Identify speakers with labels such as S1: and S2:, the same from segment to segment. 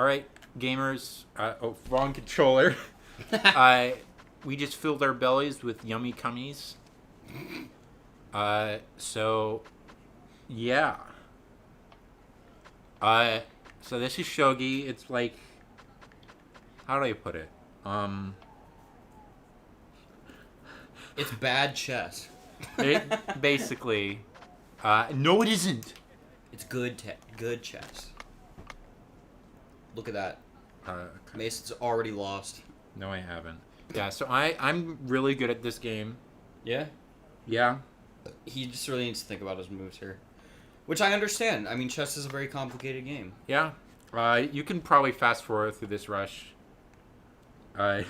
S1: All right, gamers. Wrong controller. We just filled our bellies with yummy cummies. So, yeah. So this is shogi. It's like, how do I put it?
S2: It's bad chess.
S1: Basically, no, it isn't.
S2: It's good chess. Look at that. Mason's already lost.
S1: No, I haven't. Yeah, so I'm really good at this game.
S2: Yeah?
S1: Yeah.
S2: He just really needs to think about his moves here. Which I understand. I mean, chess is a very complicated game.
S1: Yeah. You can probably fast forward through this rush. Then...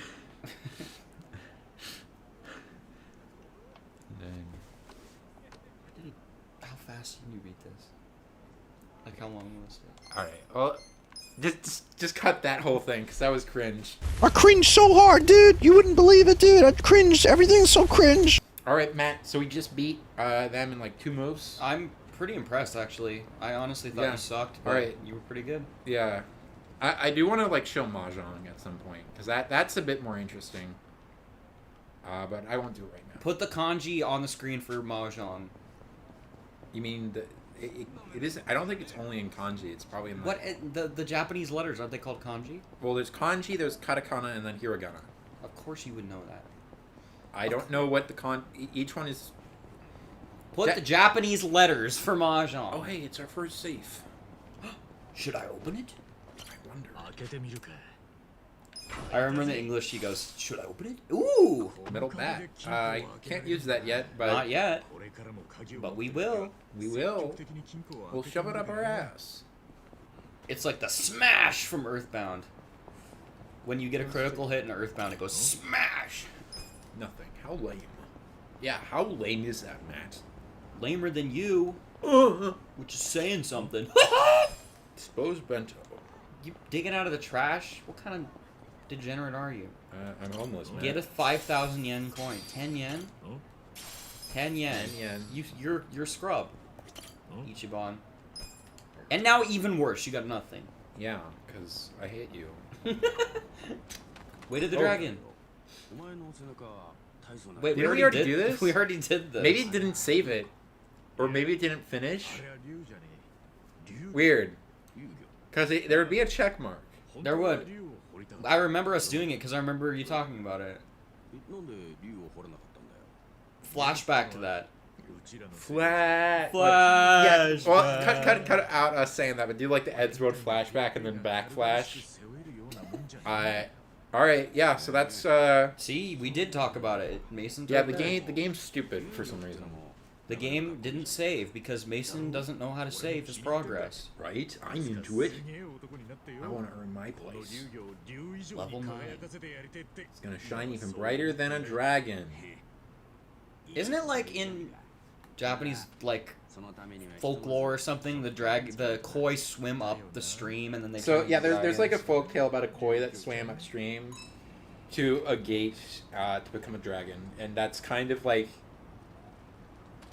S2: How fast can you read this? Like, how long was it?
S1: Alright, well, just cut that whole thing, because that was cringe.
S3: I cringed so hard, dude. You wouldn't believe it, dude. I cringed. Everything's so cringe.
S1: Alright, Matt, so we just beat them in like 2 moves.
S2: I'm pretty impressed, actually. I honestly thought you sucked, but you were pretty good.
S1: Yeah. I do want to like show Mahjong at some point, because that's a bit more interesting. But I won't do it right now.
S2: Put the kanji on the screen for Mahjong.
S1: You mean it isn't? I don't think it's only in kanji. It's probably in
S2: the Japanese letters, aren't they called kanji?
S1: Well, there's kanji, there's katakana, and then hiragana.
S2: Of course you would know that.
S1: I don't know what each one is.
S2: Put the Japanese letters for Mahjong.
S1: Oh, hey, it's our first safe.
S2: Should I open it?
S1: I wonder.
S2: I remember in the English she goes, should I open it? Ooh!
S1: Metal bat. I can't use that yet, but...
S2: Not yet. But we will.
S1: We will. We'll shove it up our ass.
S2: It's like the smash from Earthbound. When you get a critical hit in Earthbound, it goes smash!
S1: Nothing. How lame. Yeah, how lame is that, Matt?
S2: Lamer than you. Which is saying something.
S1: Dispose bento.
S2: You digging out of the trash? What kind of degenerate are you?
S1: I'm homeless, man.
S2: Get a 5,000 yen coin. 10 yen? 10 yen.
S1: 10 yen.
S2: You're scrub. Ichiban. And now even worse, you got nothing.
S1: Yeah, because I hate you.
S2: Way to the dragon. Wait,
S1: we already do this?
S2: We already did this.
S1: Maybe it didn't save it. Or maybe it didn't finish. Weird. Because there would be a check mark.
S2: There would. I remember us doing it because I remember you talking about it. Flashback to that.
S1: Flash.
S2: Yeah.
S1: Well, cut out us saying that, but do like the Eddsworld flashback and then backflash. Alright, yeah, so that's
S2: See, we did talk about it. Mason
S1: yeah, the game's stupid for some reason.
S2: The game didn't save because Mason doesn't know how to save his progress.
S1: Right? I'm into it. I want to earn my place.
S2: Level 9.
S1: It's gonna shine even brighter than a dragon.
S2: Isn't it like in Japanese like folklore or something? The koi swim up the stream and then they.
S1: So yeah, there's like a folktale about a koi that swam upstream to a gate to become a dragon, and that's kind of like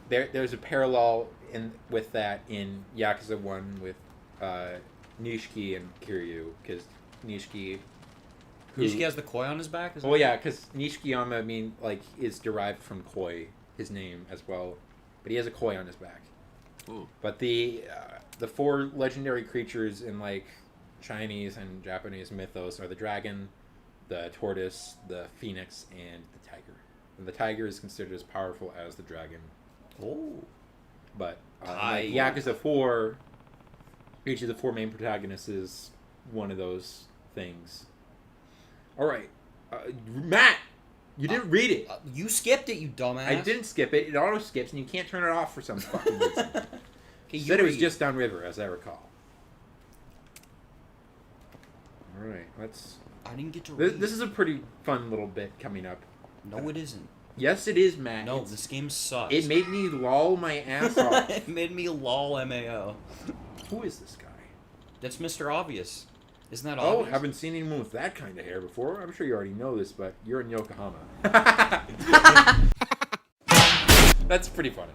S1: there's a parallel with that in Yakuza 1 with Nishiki and Kiryu, because Nishiki
S2: has the koi on his back?
S1: Oh yeah, because Nishikiyama is derived from koi, his name as well, but he has a koi on his back.
S2: Ooh.
S1: But the 4 legendary creatures in like Chinese and Japanese mythos are the dragon, the tortoise, the phoenix, and the tiger. And the tiger is considered as powerful as the dragon.
S2: Oh.
S1: But Yakuza 4, each of the 4 main protagonists is one of those things. Alright. Matt! You didn't read it.
S2: You skipped it, you dumbass.
S1: I didn't skip it. It auto skips, and you can't turn it off for some fucking reason.
S2: Okay,
S1: Said it was just downriver, as I recall. Alright, let's...
S2: I didn't get to read.
S1: This is a pretty fun little bit coming up.
S2: No, it isn't.
S1: Yes, it is, Matt.
S2: No, this game sucks.
S1: It made me lol my ass off.
S2: It made me lol MAO.
S1: Who is this guy?
S2: That's Mr. Obvious. Isn't that
S1: Oh,
S2: obvious?
S1: haven't seen anyone with that kind of hair before. I'm sure you already know this, but you're in Yokohama. That's pretty funny.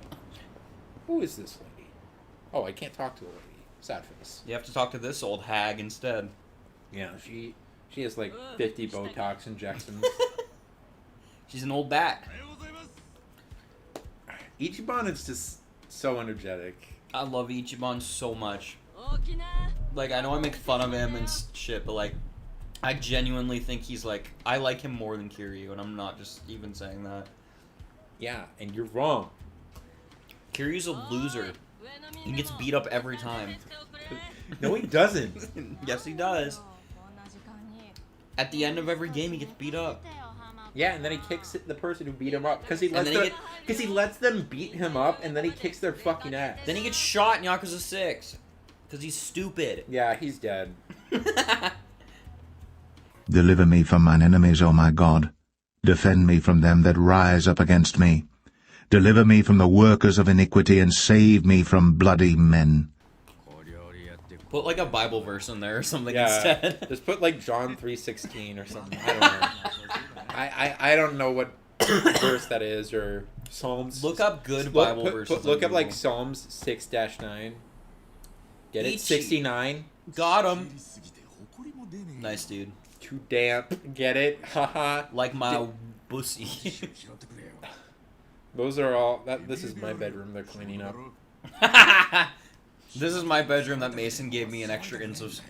S1: Who is this lady? Oh, I can't talk to the lady. Sad face.
S2: You have to talk to this old hag instead.
S1: Yeah, she has like 50 Botox injections.
S2: She's an old bat.
S1: Ichiban is just so energetic.
S2: I love Ichiban so much. Like, I know I make fun of him and shit, but like, I genuinely think he's like, I like him more than Kiryu, and I'm not just even saying that.
S1: Yeah, and you're wrong.
S2: Kiryu's a loser. He gets beat up every time.
S1: No, he doesn't.
S2: Yes, he does. At the end of every game, he gets beat up.
S1: Yeah, and then he kicks the person who beat him up because he lets them beat him up, and then he kicks their fucking ass.
S2: Then he gets shot in Yakuza 6 because he's stupid.
S1: Yeah, he's dead.
S4: Deliver me from mine enemies, O my God. Defend me from them that rise up against me. Deliver me from the workers of iniquity, and save me from bloody men.
S2: Put like a Bible verse in there or something
S1: Yeah,
S2: instead.
S1: just put like John 3:16 or something. I don't know. I don't know what verse that is, or Psalms.
S2: Look up good Bible verses.
S1: Look
S2: on
S1: up like
S2: Google.
S1: Psalms 6-9. Get it?
S2: Ichi.
S1: 69.
S2: Got him. Nice, dude.
S1: Too damp. Get it? Haha.
S2: Like my pussy.
S1: Those are all. This is my bedroom. They're cleaning up.
S2: This is my bedroom that Mason gave me an extra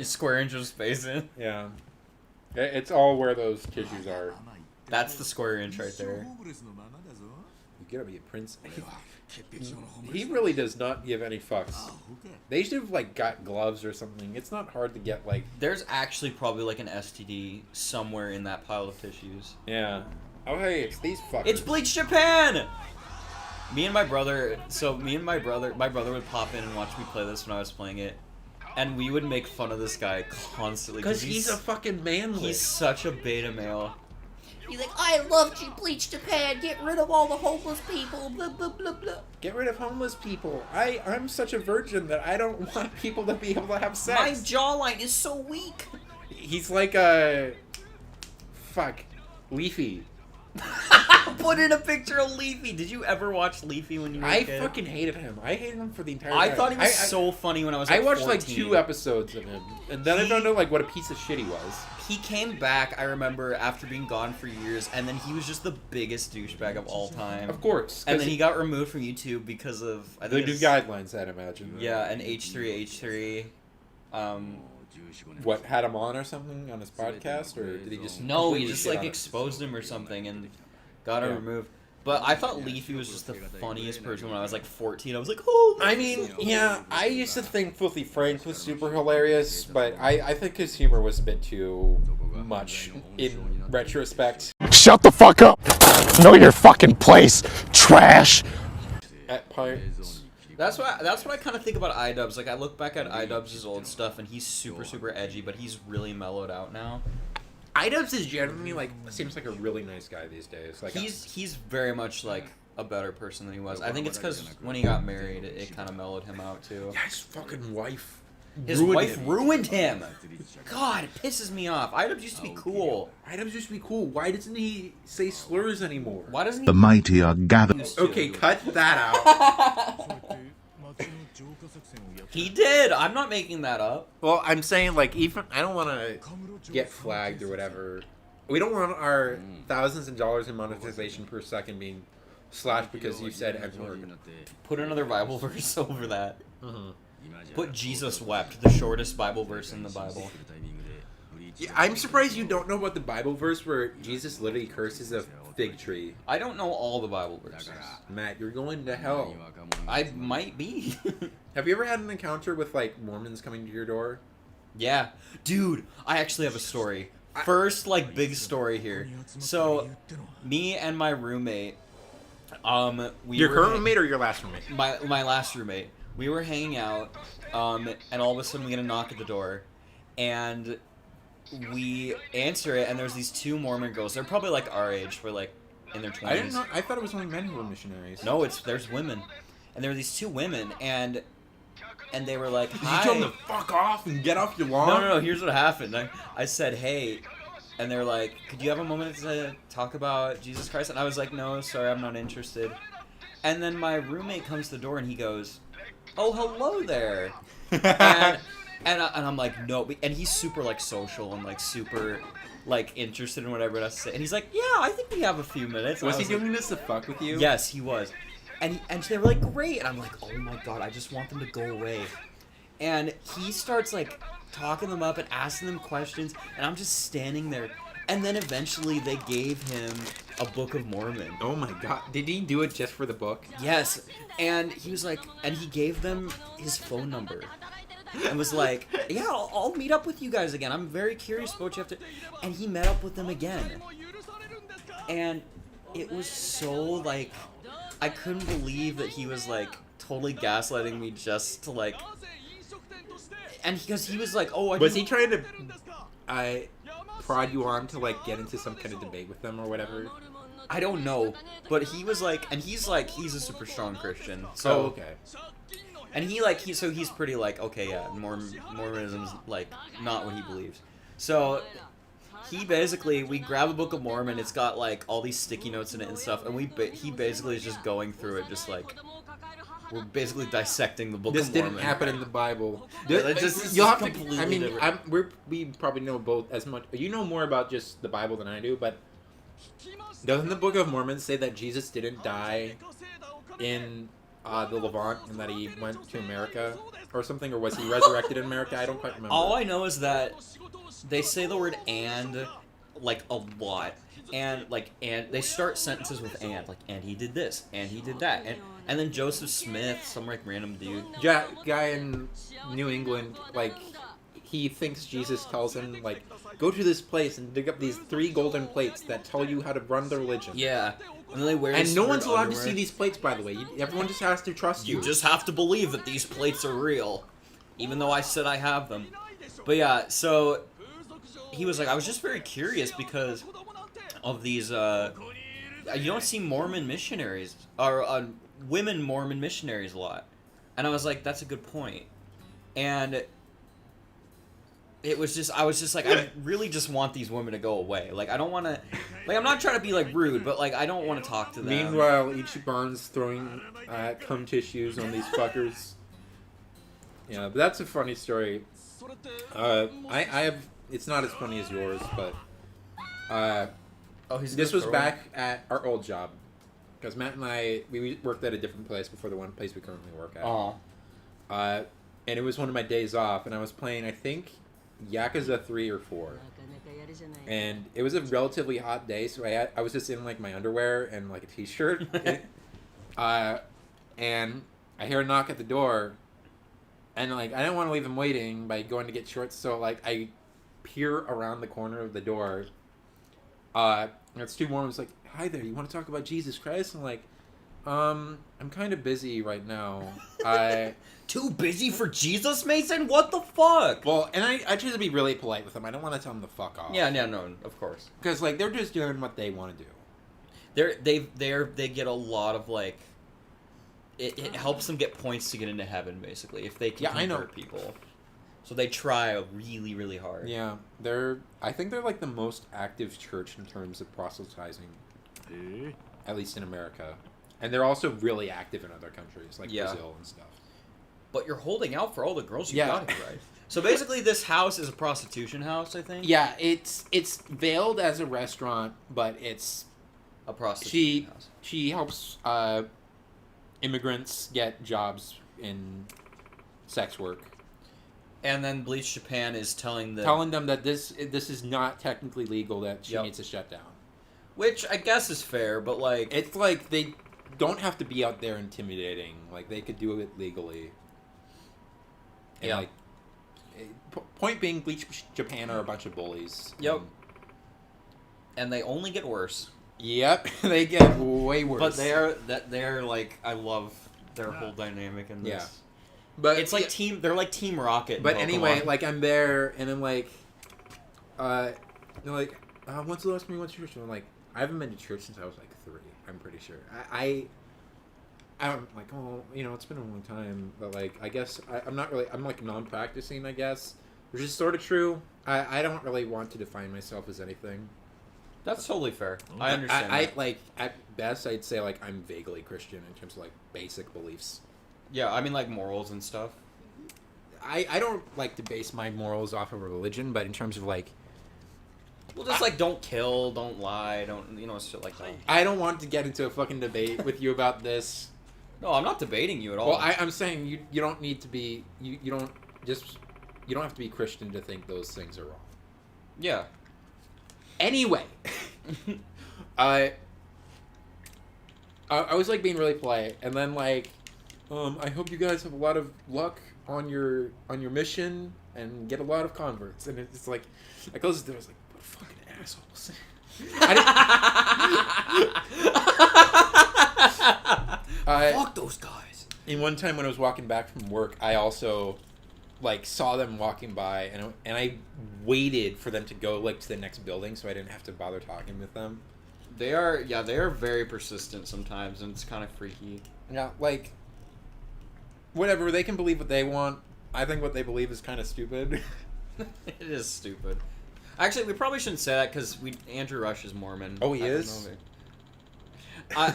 S2: square inch of space in.
S1: Yeah. It's all where those tissues are.
S2: That's the square inch right there.
S1: You gotta be a prince. He really does not give any fucks. They should have like got gloves or something. It's not hard to get like.
S2: There's actually probably like an STD somewhere in that pile of tissues.
S1: Yeah. Oh hey, it's these fuckers.
S2: It's Bleach Japan! My brother would pop in and watch me play this when I was playing it. And we would make fun of this guy constantly.
S1: Because he's a fucking manlet.
S2: He's such a beta male.
S5: He's like, I love you, Bleach Japan. Get rid of all the homeless people. Blah, blah, blah, blah.
S1: Get rid of homeless people. I'm such a virgin that I don't want people to be able to have sex.
S2: My jawline is so weak.
S1: He's like a... Fuck. Leafy.
S2: Put in a picture of Leafy. Did you ever watch Leafy when you were a kid?
S1: I fucking hated him. I hated him for the entire time.
S2: I thought he was so funny when I was like 14.
S1: I watched like 2 episodes of him. And then I found out like what a piece of shit he was.
S2: He came back, I remember, after being gone for years, and then he was just the biggest douchebag of all time.
S1: Of course.
S2: And then he got removed from YouTube because of... I think
S1: the new guidelines, I'd imagine.
S2: Yeah, and H3.
S1: What, had him on or something on his podcast? Or did he just...
S2: No, he just like exposed him or something and got him removed. But I thought Leafy was just the funniest person when I was like 14. I was like, oh!
S1: I mean, yeah, I used to think Filthy Frank was super hilarious, but I think his humor was a bit too much in retrospect.
S3: Shut the fuck up! Know your fucking place, trash!
S1: At parts.
S2: That's what I kind of think about iDubbbz. Like, I look back at iDubbbz' old stuff, and he's super edgy, but he's really mellowed out now.
S1: iDubbbz is generally like seems like a really nice guy these days. Like
S2: he's very much like a better person than he was. I think it's because when he got married, it kind of mellowed him out too.
S1: Yeah, his fucking wife.
S2: His wife ruined him. God, it pisses me off. iDubbbz used to be cool.
S1: iDubbbz used to be cool. Why doesn't he say slurs anymore?
S2: Why doesn't he?
S4: The mighty are gathered.
S1: Okay, cut that out.
S2: He did. I'm not making that up.
S1: Well, I'm saying like even I don't want to get flagged or whatever. We don't want our thousands of dollars in monetization per second being slashed because you said N-word.
S2: Put another Bible verse over that. Put Jesus wept, the shortest Bible verse in the Bible.
S1: Yeah, I'm surprised you don't know about the Bible verse where Jesus literally curses a fig tree.
S2: I don't know all the Bible verses.
S1: Matt, you're going to hell.
S2: I might be.
S1: Have you ever had an encounter with like Mormons coming to your door?
S2: Yeah. Dude, I actually have a story. First, like, big story here. So, me and my roommate,
S1: Your current roommate or your last roommate?
S2: My last roommate. We were hanging out, and all of a sudden we get a knock at the door, and we answer it, and there's these 2 Mormon girls. They're probably like our age. We're like in their 20s.
S1: I didn't know. I thought it was only men who were missionaries.
S2: No, there's women, and there were these 2 women, and they were like,
S1: Did
S2: hi.
S1: you tell them to fuck off and get off your lawn?
S2: No. Here's what happened. I said, hey, and they're like, could you have a moment to talk about Jesus Christ? And I was like, no, sorry, I'm not interested. And then my roommate comes to the door and he goes, oh, hello there. And And I'm like, no, and he's super like social and like super like interested in whatever it has to say. And he's like, yeah, I think we have a few minutes. And
S1: Was
S2: I
S1: he
S2: like,
S1: doing this to fuck with you?
S2: yes, he was. And they were like, great. And I'm like, oh my god, I just want them to go away. And he starts like talking them up and asking them questions, and I'm just standing there. And then eventually they gave him a Book of Mormon.
S1: Oh my god. Did he do it just for the book?
S2: Yes. And he was like, and he gave them his phone number. And was like, yeah, I'll meet up with you guys again. I'm very curious about what you have to... And he met up with them again. And it was so, like... I couldn't believe that he was, like, totally gaslighting me just to, like... And because he was like, oh,
S1: Was he trying to prod you on to, like, get into some kind of debate with them or whatever?
S2: I don't know. But he was like... And he's a super strong Christian. So...
S1: Oh, okay.
S2: And he's pretty like, okay, yeah, Mormonism's like not what he believes. So he basically, we grab a Book of Mormon, it's got like all these sticky notes in it and stuff, and he basically is just going through it, just like, we're basically dissecting the Book of Mormon.
S1: This didn't happen in the Bible.
S2: You'll have to,
S1: I mean, we probably know both as much. You know more about just the Bible than I do, but doesn't the Book of Mormon say that Jesus didn't die in the Levant and that he went to America or something, or was he resurrected in America? I don't quite remember.
S2: All I know is that they say the word "and" like a lot, and they start sentences with "and," like, and he did this, and he did that, and then Joseph Smith, some like random dude,
S1: Guy in New England, like, he thinks Jesus tells him, like, go to this place and dig up these 3 golden plates that tell you how to run the religion.
S2: Yeah. And then they wear
S1: and no one's allowed
S2: underwear.
S1: to see these plates, by the way. Everyone just has to trust you.
S2: You just have to believe that these plates are real, even though I said I have them. But yeah, so he was like, I was just very curious because of these, you don't see Mormon missionaries, or women Mormon missionaries a lot. And I was like, that's a good point. And it was just, I was just like, I really just want these women to go away. Like, I don't want to, like, I'm not trying to be, like, rude, but, like, I don't want to talk to them.
S1: Meanwhile, Ichiban's throwing cum tissues on these fuckers. Yeah, but that's a funny story. I have, it's not as funny as yours, but, this was back at our old job. Because Matt and I, we worked at a different place before the one place we currently work at. And it was one of my days off, and I was playing, I think, Yakuza 3 or 4. And it was a relatively hot day, so I was just in, like, my underwear and, like, a t-shirt. And I hear a knock at the door, and, like, I didn't want to leave him waiting by going to get shorts, so, like, I peer around the corner of the door. And it's 2 Mormons, like, hi there, you want to talk about Jesus Christ? And I'm like, I'm kind of busy right now.
S2: Too busy for Jesus, Mason? What the fuck?
S1: Well, and I try to be really polite with them. I don't want to tell them to fuck off.
S2: Yeah, no, of course.
S1: Because, like, they're just doing what they want to do.
S2: They get a lot of, like, it helps them get points to get into heaven, basically, if they can convert people. So they try really, really hard.
S1: Yeah, I think they're, like, the most active church in terms of proselytizing. At least in America. And they're also really active in other countries, like Brazil and stuff.
S2: But you're holding out for all the girls you got it, right? So basically this house is a prostitution house, I think?
S1: Yeah, it's veiled as a restaurant, but it's
S2: a prostitution house.
S1: She helps immigrants get jobs in sex work.
S2: And then Bleach Japan is telling
S1: them that this is not technically legal, that she needs to shut down. Which
S2: I guess is fair, but, like,
S1: it's like they don't have to be out there intimidating. Like, they could do it legally. And, like, point being, Bleach Japan are a bunch of bullies.
S2: Yep. And they only get worse.
S1: Yep, they get way worse.
S2: But they're like, I love their whole dynamic in this.
S1: Yeah. But
S2: it's like they're like Team Rocket.
S1: But anyway, like, I'm there, and I'm like, they're like, when's the last time you went to church? And I'm like, I haven't been to church since I was like 3. I'm pretty sure. I'm like, oh, you know, it's been a long time, but, like, I guess I'm not really. I'm, like, non-practicing, I guess, which is sort of true. I don't really want to define myself as anything.
S2: That's totally fair. I understand.
S1: I like, at best, I'd say, like, I'm vaguely Christian in terms of, like, basic beliefs.
S2: Yeah, I mean, like, morals and stuff.
S1: I don't like to base my morals off of religion, but in terms of like,
S2: Well, just like don't kill, don't lie, don't shit like that.
S1: I don't want to get into a fucking debate with you about this.
S2: No, I'm not debating you at all.
S1: Well, I'm saying you don't need to be you don't have to be Christian to think those things are wrong.
S2: Yeah.
S1: Anyway, I was like being really polite, and then like, I hope you guys have a lot of luck on your mission and get a lot of converts. And it's like, I closed the door. I was like, what fucking assholes.
S2: Fuck those guys.
S1: And one time when I was walking back from work, I also like saw them walking by, and I waited for them to go like to the next building, so I didn't have to bother talking with them.
S2: They are very persistent sometimes, and it's kind of freaky.
S1: Yeah, like, whatever, they can believe what they want. I think what they believe is kind of stupid.
S2: It is stupid. Actually, we probably shouldn't say that because Andrew Rush is Mormon.
S1: Oh, he is?
S2: I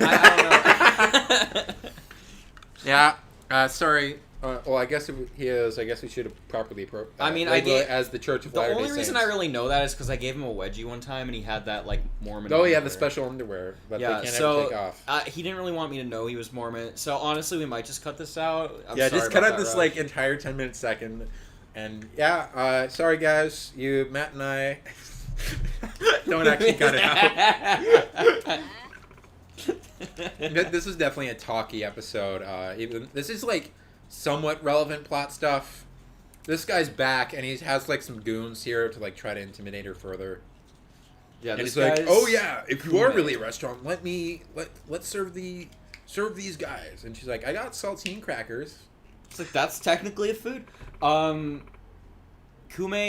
S2: don't know.
S1: Yeah, sorry. Well, I guess if he is, I guess we should have properly
S2: I mean,
S1: labeled it as the Church of
S2: the
S1: Latter-day
S2: only reason
S1: Saints.
S2: I really know that is because I gave him a wedgie one time, and he had that like Mormon.
S1: Oh yeah,
S2: underwear.
S1: the special underwear that
S2: Yeah,
S1: they can't
S2: so
S1: ever take off.
S2: he didn't really want me to know he was Mormon. So honestly, we might just cut this out. I'm
S1: Yeah,
S2: sorry
S1: just cut
S2: about
S1: out
S2: that,
S1: this
S2: Rush.
S1: like entire 10-minute second, and yeah, sorry guys, Matt and I don't actually cut it out. This is definitely a talky episode. This is like somewhat relevant plot stuff. This guy's back, and he has like some goons here to like try to intimidate her further.
S2: Yeah,
S1: And
S2: this
S1: he's like,
S2: guy's
S1: "Oh yeah, if you are
S2: cool,
S1: really a
S2: man.
S1: restaurant, let's serve these guys." And she's like, "I got saltine crackers."
S2: It's like that's technically a food. Kume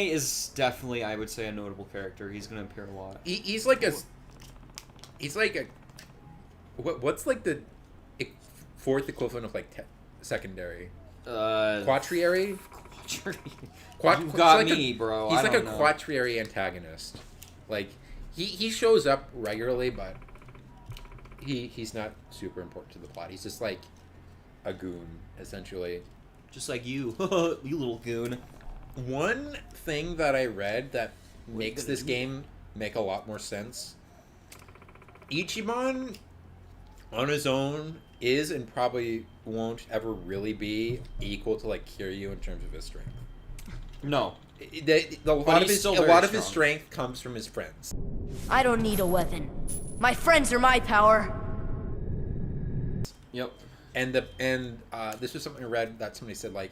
S2: is definitely, I would say, a notable character. He's gonna appear a lot.
S1: He's like a what's like the fourth equivalent of like secondary quaternary.
S2: You got me, bro.
S1: He's
S2: I
S1: like
S2: don't
S1: a
S2: know.
S1: quaternary antagonist. Like he shows up regularly, but he's not super important to the plot. He's just like a goon, essentially.
S2: Just like you, you little goon.
S1: One thing that I read that makes this game make a lot more sense. Ichiban, on his own, is and probably won't ever really be equal to like Kiryu in terms of his strength.
S2: No.
S1: A lot
S2: he's still
S1: of
S2: very
S1: his
S2: strong.
S1: strength comes from his friends.
S6: I don't need a weapon. My friends are my power.
S2: Yep.
S1: And this was something I read that somebody said, like,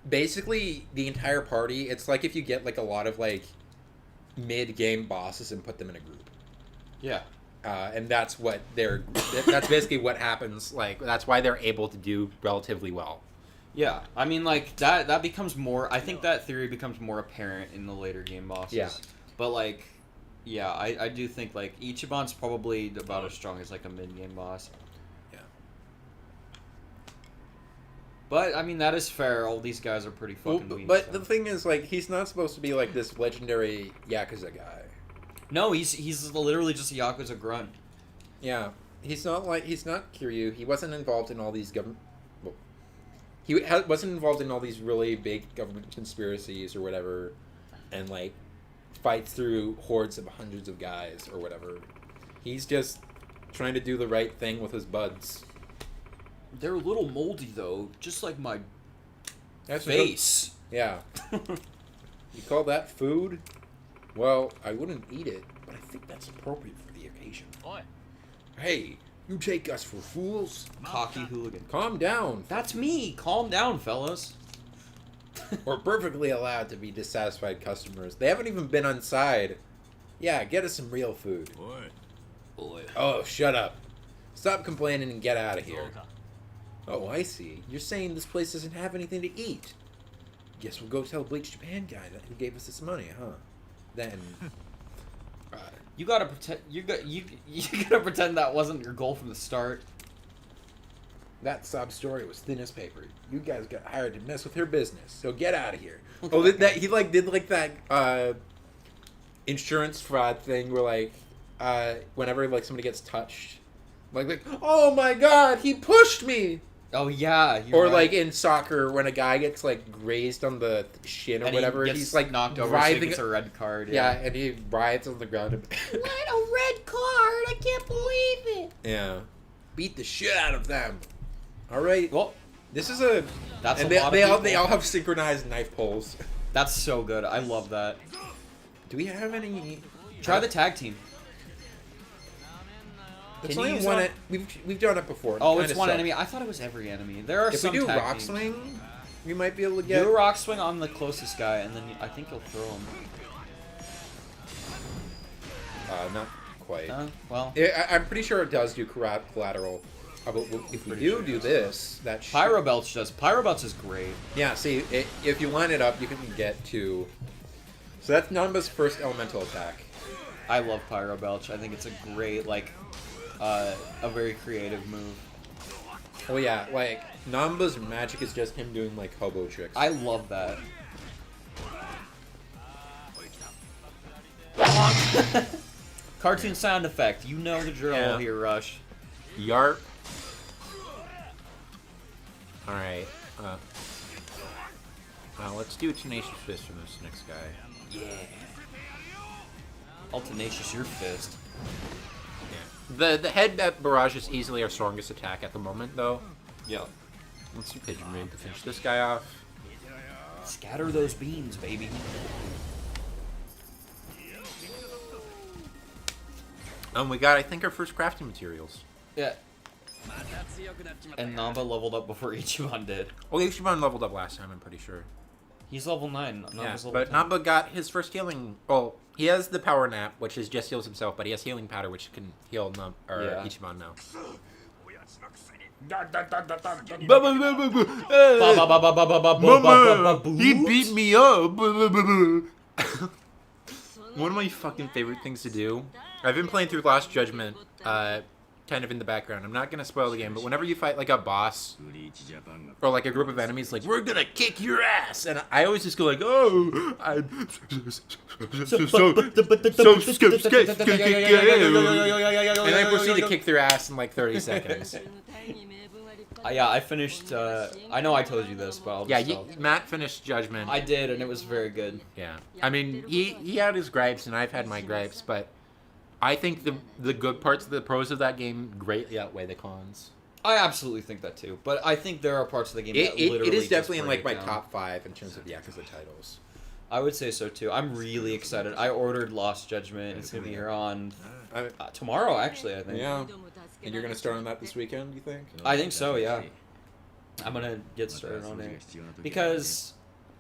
S1: basically the entire party, it's like if you get like a lot of like mid-game bosses and put them in a group.
S2: Yeah.
S1: And that's that's basically what happens. Like, that's why they're able to do relatively well.
S2: Yeah. I mean, like, that becomes more... I think that theory becomes more apparent in the later game bosses.
S1: Yeah.
S2: But, like, yeah, I do think, like, Ichiban's probably about as strong as, like, a mid-game boss.
S1: Yeah.
S2: But, I mean, that is fair. All these guys are pretty fucking weak.
S1: But
S2: so.
S1: the thing is, like, he's not supposed to be like this legendary Yakuza guy.
S2: No, he's literally just a Yakuza grunt.
S1: Yeah. He's not Kiryu. He wasn't involved in all these government... Well, wasn't involved in all these really big government conspiracies or whatever, and, like, fights through hordes of hundreds of guys or whatever. He's just trying to do the right thing with his buds.
S2: They're a little moldy, though, just like my
S1: That's
S2: face.
S1: Yeah. You call that food? Well, I wouldn't eat it, but I think that's appropriate for the occasion.
S7: Oi.
S1: Hey, you take us for fools?
S2: Cocky hooligan.
S1: Calm down.
S2: That's me. Calm down, fellas.
S1: We're perfectly allowed to be dissatisfied customers. They haven't even been inside. Yeah, get us some real food.
S2: Boy.
S1: Oh, shut up. Stop complaining and get out of here. Oh, I see. You're saying this place doesn't have anything to eat. Guess we'll go tell Bleach Japan guy who gave us this money, huh? Then...
S2: You gotta pretend. You gotta pretend that wasn't your goal from the start.
S1: That sob story was thin as paper. You guys got hired to mess with her business, so get out of here. Oh, that he like did like that insurance fraud thing where like whenever like somebody gets touched, like oh my god, he pushed me.
S2: Oh yeah.
S1: Or
S2: Right.
S1: like in soccer when a guy gets like grazed on the shin or
S2: and
S1: whatever,
S2: he gets
S1: he's like
S2: knocked over, so he
S1: writhing.
S2: gets a red card.
S1: Yeah, and he writhes on the ground.
S5: What a red card! I can't believe it.
S1: Yeah, beat the shit out of them. All right.
S2: Well,
S1: This is a.
S2: that's
S1: And
S2: a lot of
S1: they
S2: people.
S1: all have synchronized knife pulls.
S2: That's so good. I love that.
S1: Do we have any?
S2: Try the tag team.
S1: It's
S2: Can you
S1: only
S2: use
S1: one.
S2: one?
S1: We've done it before.
S2: Oh,
S1: Kinda
S2: it's one
S1: sucked.
S2: enemy. I thought it was every enemy. There are
S1: If we
S2: some
S1: do
S2: tag
S1: rock
S2: teams.
S1: swing, we might be able to get.
S2: Do a rock swing on the closest guy, and then I think you'll throw him.
S1: Not quite.
S2: Well,
S1: I'm pretty sure it does do collateral. But if we do this, that
S2: Pyro Belch does. Pyro Belch is great.
S1: Yeah, see, if you line it up, you can get to. So that's Namba's first elemental attack.
S2: I love Pyro Belch. I think it's a great, like, a very creative move.
S1: Oh yeah, like Namba's magic is just him doing like hobo tricks.
S2: I love that. Cartoon sound effect. You know the drill
S1: Yeah.
S2: here, Rush.
S1: Yarp. All right. Let's do a tenacious fist from this next guy.
S2: Yeah. All tenacious your fist.
S1: Yeah. The head barrage is easily our strongest attack at the moment, though.
S2: Yeah.
S1: Let's do pigeon raid to finish this guy off.
S2: Scatter those beans, baby.
S1: We got, I think, our first crafting materials.
S2: Yeah. And Namba leveled up before Ichiban did.
S1: Well, Ichiban leveled up last time, I'm pretty sure.
S2: He's level 9.
S1: Yeah,
S2: Namba's level
S1: but
S2: 10.
S1: Namba got his first healing. Well, he has the power nap, which is just heals himself, but he has healing powder, which can heal Ichiban now. He beat me up. One of my fucking favorite things to do. I've been playing through Lost Judgment, kind of in the background. I'm not gonna spoil the game, but whenever you fight like a boss or like a group of enemies, like we're gonna kick your ass, and I always just go like, oh, I'm so skip, and I proceed to kick their ass in like 30 seconds.
S2: Yeah, I finished. I know I told you this, but I'll just
S1: Yeah,
S2: tell.
S1: Matt finished Judgment.
S2: I did, and it was very good.
S1: Yeah, I mean, he had his gripes, and I've had my gripes, but I think the good parts, the pros of that game greatly outweigh the cons.
S2: I absolutely think that too, but I think there are parts of the game that literally
S1: It is
S2: just
S1: definitely in
S2: bring
S1: like
S2: it
S1: my
S2: down.
S1: top 5 in terms of Yakuza titles.
S2: I would say so too. I'm really excited. I ordered Lost Judgment. It's gonna be here on tomorrow, actually. I think.
S1: Yeah, and you're gonna start on that this weekend, you think?
S2: I think so. Yeah. I'm gonna get started on it because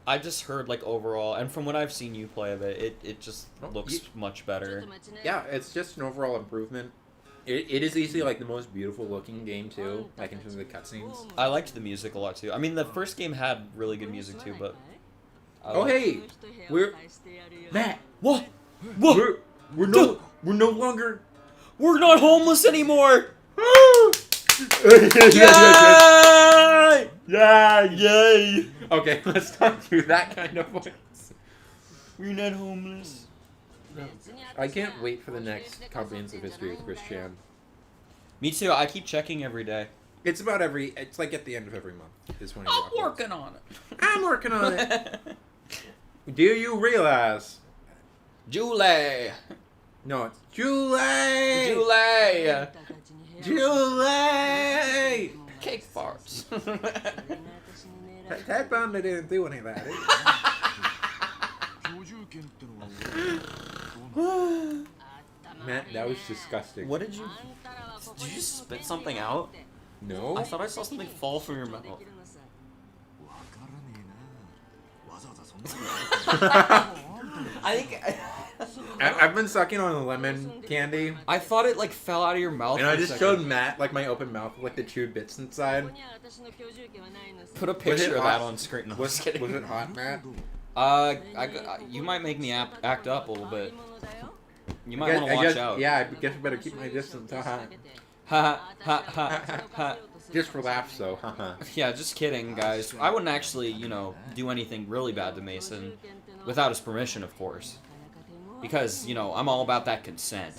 S2: I just heard like overall, and from what I've seen you play of it, it just looks much better.
S1: Yeah, it's just an overall improvement. It is easily like the most beautiful looking game too, like in terms of the cutscenes.
S2: I liked the music a lot too. I mean, the first game had really good music too, but
S1: Oh hey, we're Matt.
S2: what?
S1: We're no longer.
S2: We're not homeless anymore.
S1: Yeah, yay! Okay, let's not do that kind of voice.
S2: We're not homeless.
S1: I can't wait for the next comprehensive history with Chris Chan.
S2: Me too. I keep checking every day.
S1: It's about it's like at the end of every month is when he
S2: I'm
S1: uploads.
S2: working on it.
S1: I'm working on it. Do you realize?
S2: July.
S1: No, it's July.
S2: July.
S1: July.
S2: Cake farts.
S1: That Banda didn't do any of that. Matt, that was disgusting.
S2: What did you? Did you just spit something out?
S1: No.
S2: I thought I saw something fall from your mouth. I think
S1: I've been sucking on lemon candy,
S2: I thought it like fell out of your mouth.
S1: and
S2: for
S1: I
S2: a
S1: just
S2: second.
S1: showed Matt like my open mouth with like the chewed bits inside.
S2: Put a
S1: Was
S2: picture
S1: it
S2: of
S1: hot?
S2: that on screen. No,
S1: Was
S2: just kidding.
S1: it hot, Matt?
S2: You might make me act up a little bit. You might want to watch out.
S1: Yeah, I guess I better keep my distance. Haha.
S2: Ha ha ha ha.
S1: Just for laughs, though. Haha.
S2: Yeah, just kidding, guys. I wouldn't actually, do anything really bad to Mason without his permission, of course. Because, I'm all about that consent.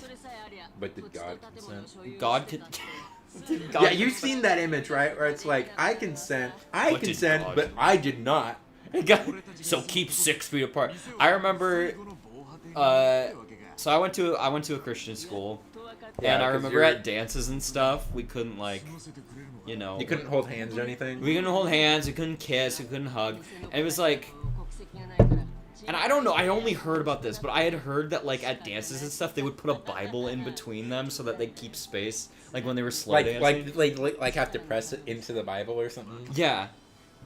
S1: But did God consent?
S2: God could.
S1: Yeah, you've seen that image, right? Where it's like, I consent, but I did not.
S2: So keep 6 feet apart. I remember. So I went to a Christian school,
S1: Yeah,
S2: and I
S1: 'cause
S2: remember
S1: you're-
S2: at dances and stuff, we couldn't
S1: You couldn't hold hands or anything?
S2: we couldn't hold hands, we couldn't kiss, we couldn't hug, and it was like. And I don't know, I only heard about this, but I had heard that, like, at dances and stuff, they would put a Bible in between them so that they'd keep space, like, when they were slow dancing.
S1: Like have to press it into the Bible or something?
S2: Yeah.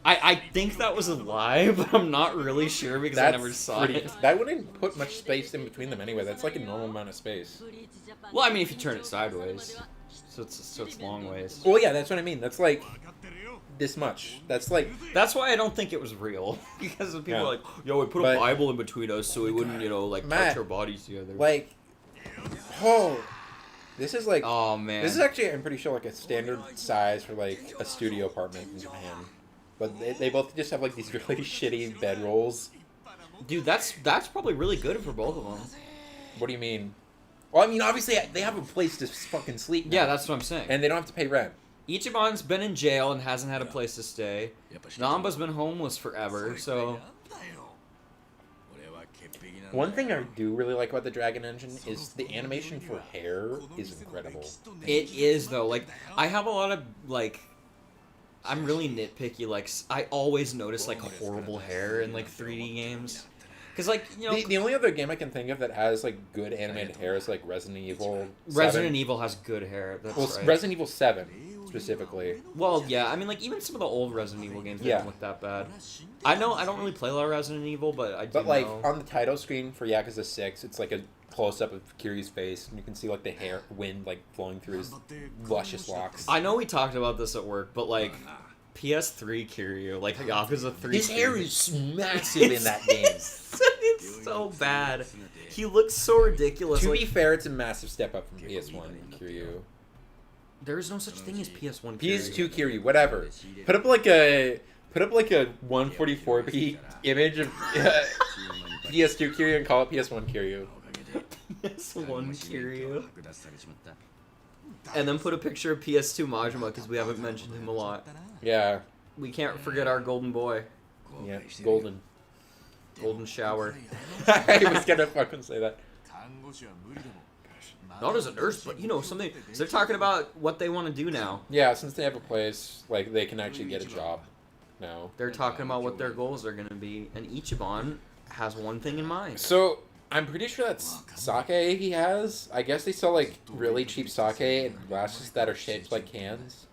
S2: I think that was a lie, but I'm not really sure because I never saw it.
S1: That wouldn't put much space in between them anyway. That's like a normal amount of space.
S2: Well, I mean, if you turn it sideways, so it's long ways.
S1: Well, yeah, that's what I mean. That's like this much. That's
S2: why I don't think it was real because people are like, yo, we put a Bible in between us so we wouldn't, touch our bodies together.
S1: Like, this is like,
S2: oh man,
S1: this is actually, I'm pretty sure, like a standard size for like a studio apartment in Japan. But they both just have like these really shitty bedrolls.
S2: Dude, that's probably really good for both of them.
S1: What do you mean? Well, I mean, obviously they have a place to fucking sleep now.
S2: Yeah, that's what I'm saying.
S1: And they don't have to pay rent.
S2: Ichiban's been in jail and hasn't had a place to stay. Namba's been homeless forever, so...
S1: One thing I do really like about the Dragon Engine is the animation for hair is incredible.
S2: It is, though. Like, I have a lot of, like... I'm really nitpicky, like, I always notice, like, horrible hair in, like, 3D games. Because, like, you know...
S1: The only other game I can think of that has, like, good animated hair is, like, Resident Evil 7.
S2: Resident Evil has good hair, that's right.
S1: Resident Evil 7, specifically.
S2: Well, yeah, I mean, like, even some of the old Resident Evil games don't look that bad. I don't really play a lot of Resident Evil, but I do
S1: But, like,
S2: know...
S1: on the title screen for Yakuza 6, it's, like, a close-up of Kiryu's face, and you can see, like, the hair, wind, like, flowing through his luscious locks.
S2: I know we talked about this at work, but, like... PS3 Kiryu, like Yakuza 3.
S1: His hair is massive in that game.
S2: It's so bad. He looks so ridiculous.
S1: To
S2: like,
S1: be fair, it's a massive step up from PS1 Kiryu.
S2: There is no such thing as PS1 Kiryu.
S1: PS2 Kiryu, whatever. Put up like a 144p image of PS2 Kiryu and call it PS1 Kiryu.
S2: PS1 Kiryu. And then put a picture of PS2 Majima because we haven't mentioned him a lot.
S1: Yeah.
S2: We can't forget our golden boy.
S1: Yeah, golden.
S2: Golden shower.
S1: I was gonna fucking say that.
S2: Not as a nurse, but you know, something. So they're talking about what they want to do now.
S1: Yeah, since they have a place, like, they can actually get a job now.
S2: They're talking about what their goals are going to be, and Ichiban has one thing in mind.
S1: So, I'm pretty sure that's sake he has. I guess they sell, like, really cheap sake in glasses that are shaped like cans.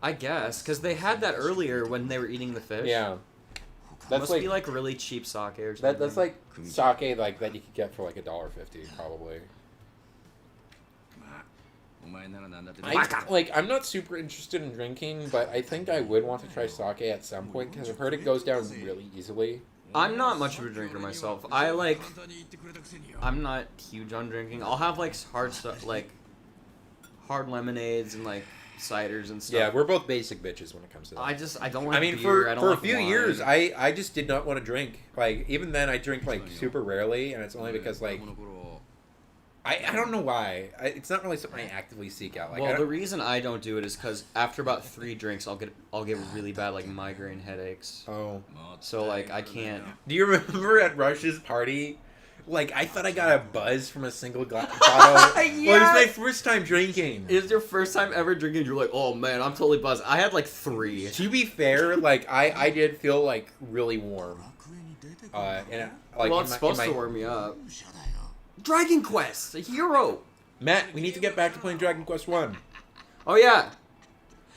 S2: I guess, because they had that earlier when they were eating the fish.
S1: Yeah. That's
S2: Must
S1: like,
S2: be, like, really cheap sake or something.
S1: that's like sake, like, that you could get for, like, $1.50, probably. I'm not super interested in drinking, but I think I would want to try sake at some point, because I've heard it goes down really easily.
S2: I'm not much of a drinker myself. I'm not huge on drinking. I'll have, like, hard stuff, like, hard lemonades and, like, ciders and stuff.
S1: Yeah, we're both basic bitches when it comes to that.
S2: I don't like beer.
S1: For
S2: I don't
S1: a
S2: like
S1: few
S2: wine.
S1: years, I just did not want to drink. Like, even then, I drink, like, super rarely, and it's only because, like, I don't know why. It's not really something I actively seek out. Like,
S2: well, the reason I don't do it is because after about 3 drinks, I'll get really bad, like, migraine headaches.
S1: Oh.
S2: So, like, I can't.
S1: Do you remember at Rush's party? Like, I thought I got a buzz from a single bottle.
S2: Yeah.
S1: Well, it was my first time drinking.
S2: It was your first time ever drinking. You're like, oh man, I'm totally buzzed. I had like 3.
S1: To be fair, like, I did feel, like, really warm. And, like,
S2: well, it's supposed to warm me up. Dragon Quest, a hero.
S1: Matt, we need to get back to playing Dragon Quest 1.
S2: Oh yeah.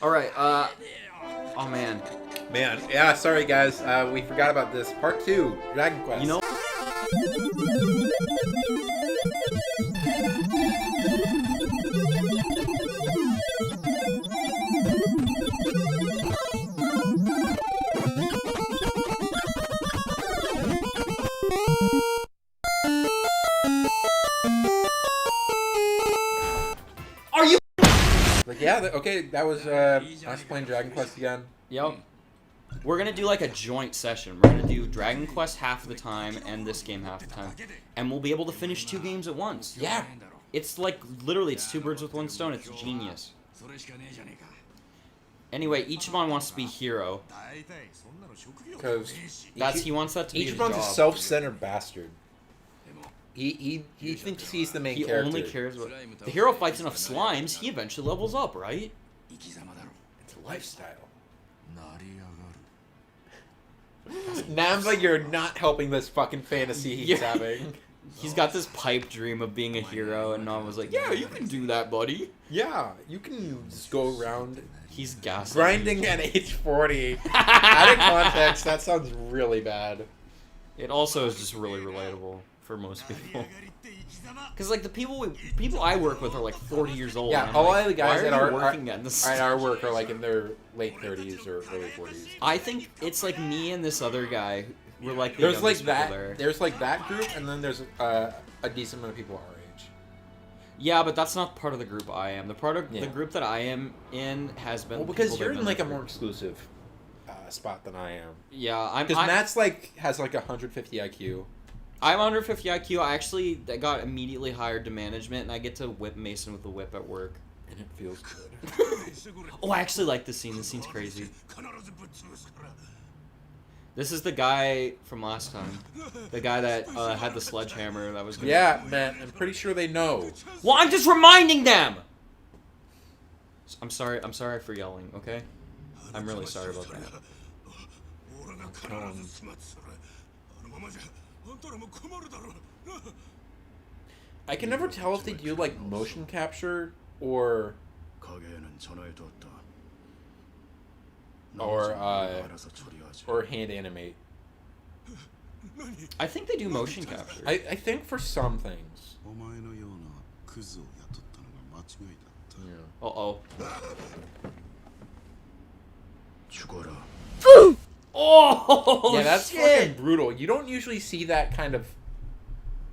S2: All right. Oh man.
S1: Man, yeah, sorry guys. We forgot about this. Part 2, Dragon Quest.
S2: You know. Are you?
S1: Like, yeah, okay, that was us playing Dragon Quest again.
S2: Yep. We're gonna do like a joint session. We're gonna do Dragon Quest half the time and this game half the time, and we'll be able to finish 2 games at once.
S1: Yeah.
S2: It's like literally, it's 2 birds with 1 stone. It's genius. Anyway, Ichiban wants to be hero.
S1: Because
S2: He wants that to be his
S1: Ichiban's a
S2: job.
S1: self-centered bastard. He thinks he's the main
S2: He
S1: character.
S2: only cares about... The hero fights enough slimes, he eventually levels up, right?
S1: It's a lifestyle. Nam's like, you're not helping this fucking fantasy he's
S2: Yeah.
S1: having.
S2: He's got this pipe dream of being a hero, and Nam was like, yeah, you can do that, buddy.
S1: Yeah, you can just go around
S2: He's gaslighting.
S1: grinding at age 40. Out of context, that sounds really bad.
S2: It also is just really relatable for most people. Because, like, the people I work with are, like, 40 years old.
S1: Yeah,
S2: and I'm
S1: a lot
S2: like,
S1: of the guys
S2: why
S1: that
S2: are
S1: are
S2: you working at this?
S1: at our work are like in their late 30s or early 40s.
S2: I think it's, like, me and this other guy. We're, like, the
S1: There's like
S2: youngest people
S1: that.
S2: there.
S1: There's like that group, and then there's a decent amount of people our age.
S2: Yeah, but that's not part of the group I am. The
S1: Yeah.
S2: group that I am in has been.
S1: Well, because
S2: people that
S1: you're
S2: have
S1: in
S2: been
S1: like a
S2: there
S1: more exclusive spot than I am.
S2: Yeah, I'm.
S1: Because Matt's like has like 150 IQ.
S2: I'm 150 IQ. I actually got immediately hired to management, and I get to whip Mason with the whip at work.
S1: And it feels good.
S2: Oh, I actually like this scene. This scene's crazy. This is the guy from last time. The guy that had the sledgehammer that was gonna...
S1: Yeah, Matt, I'm pretty sure they know.
S2: Well, I'm just reminding them! I'm sorry for yelling, okay? I'm really sorry about that.
S1: I can never tell if they do like motion capture or hand animate.
S2: I think they do motion capture.
S1: I think for some things. Yeah.
S2: Uh-oh.
S3: Ooh!
S2: Oh,
S1: Yeah, that's
S2: shit!
S1: fucking brutal. You don't usually see that kind of.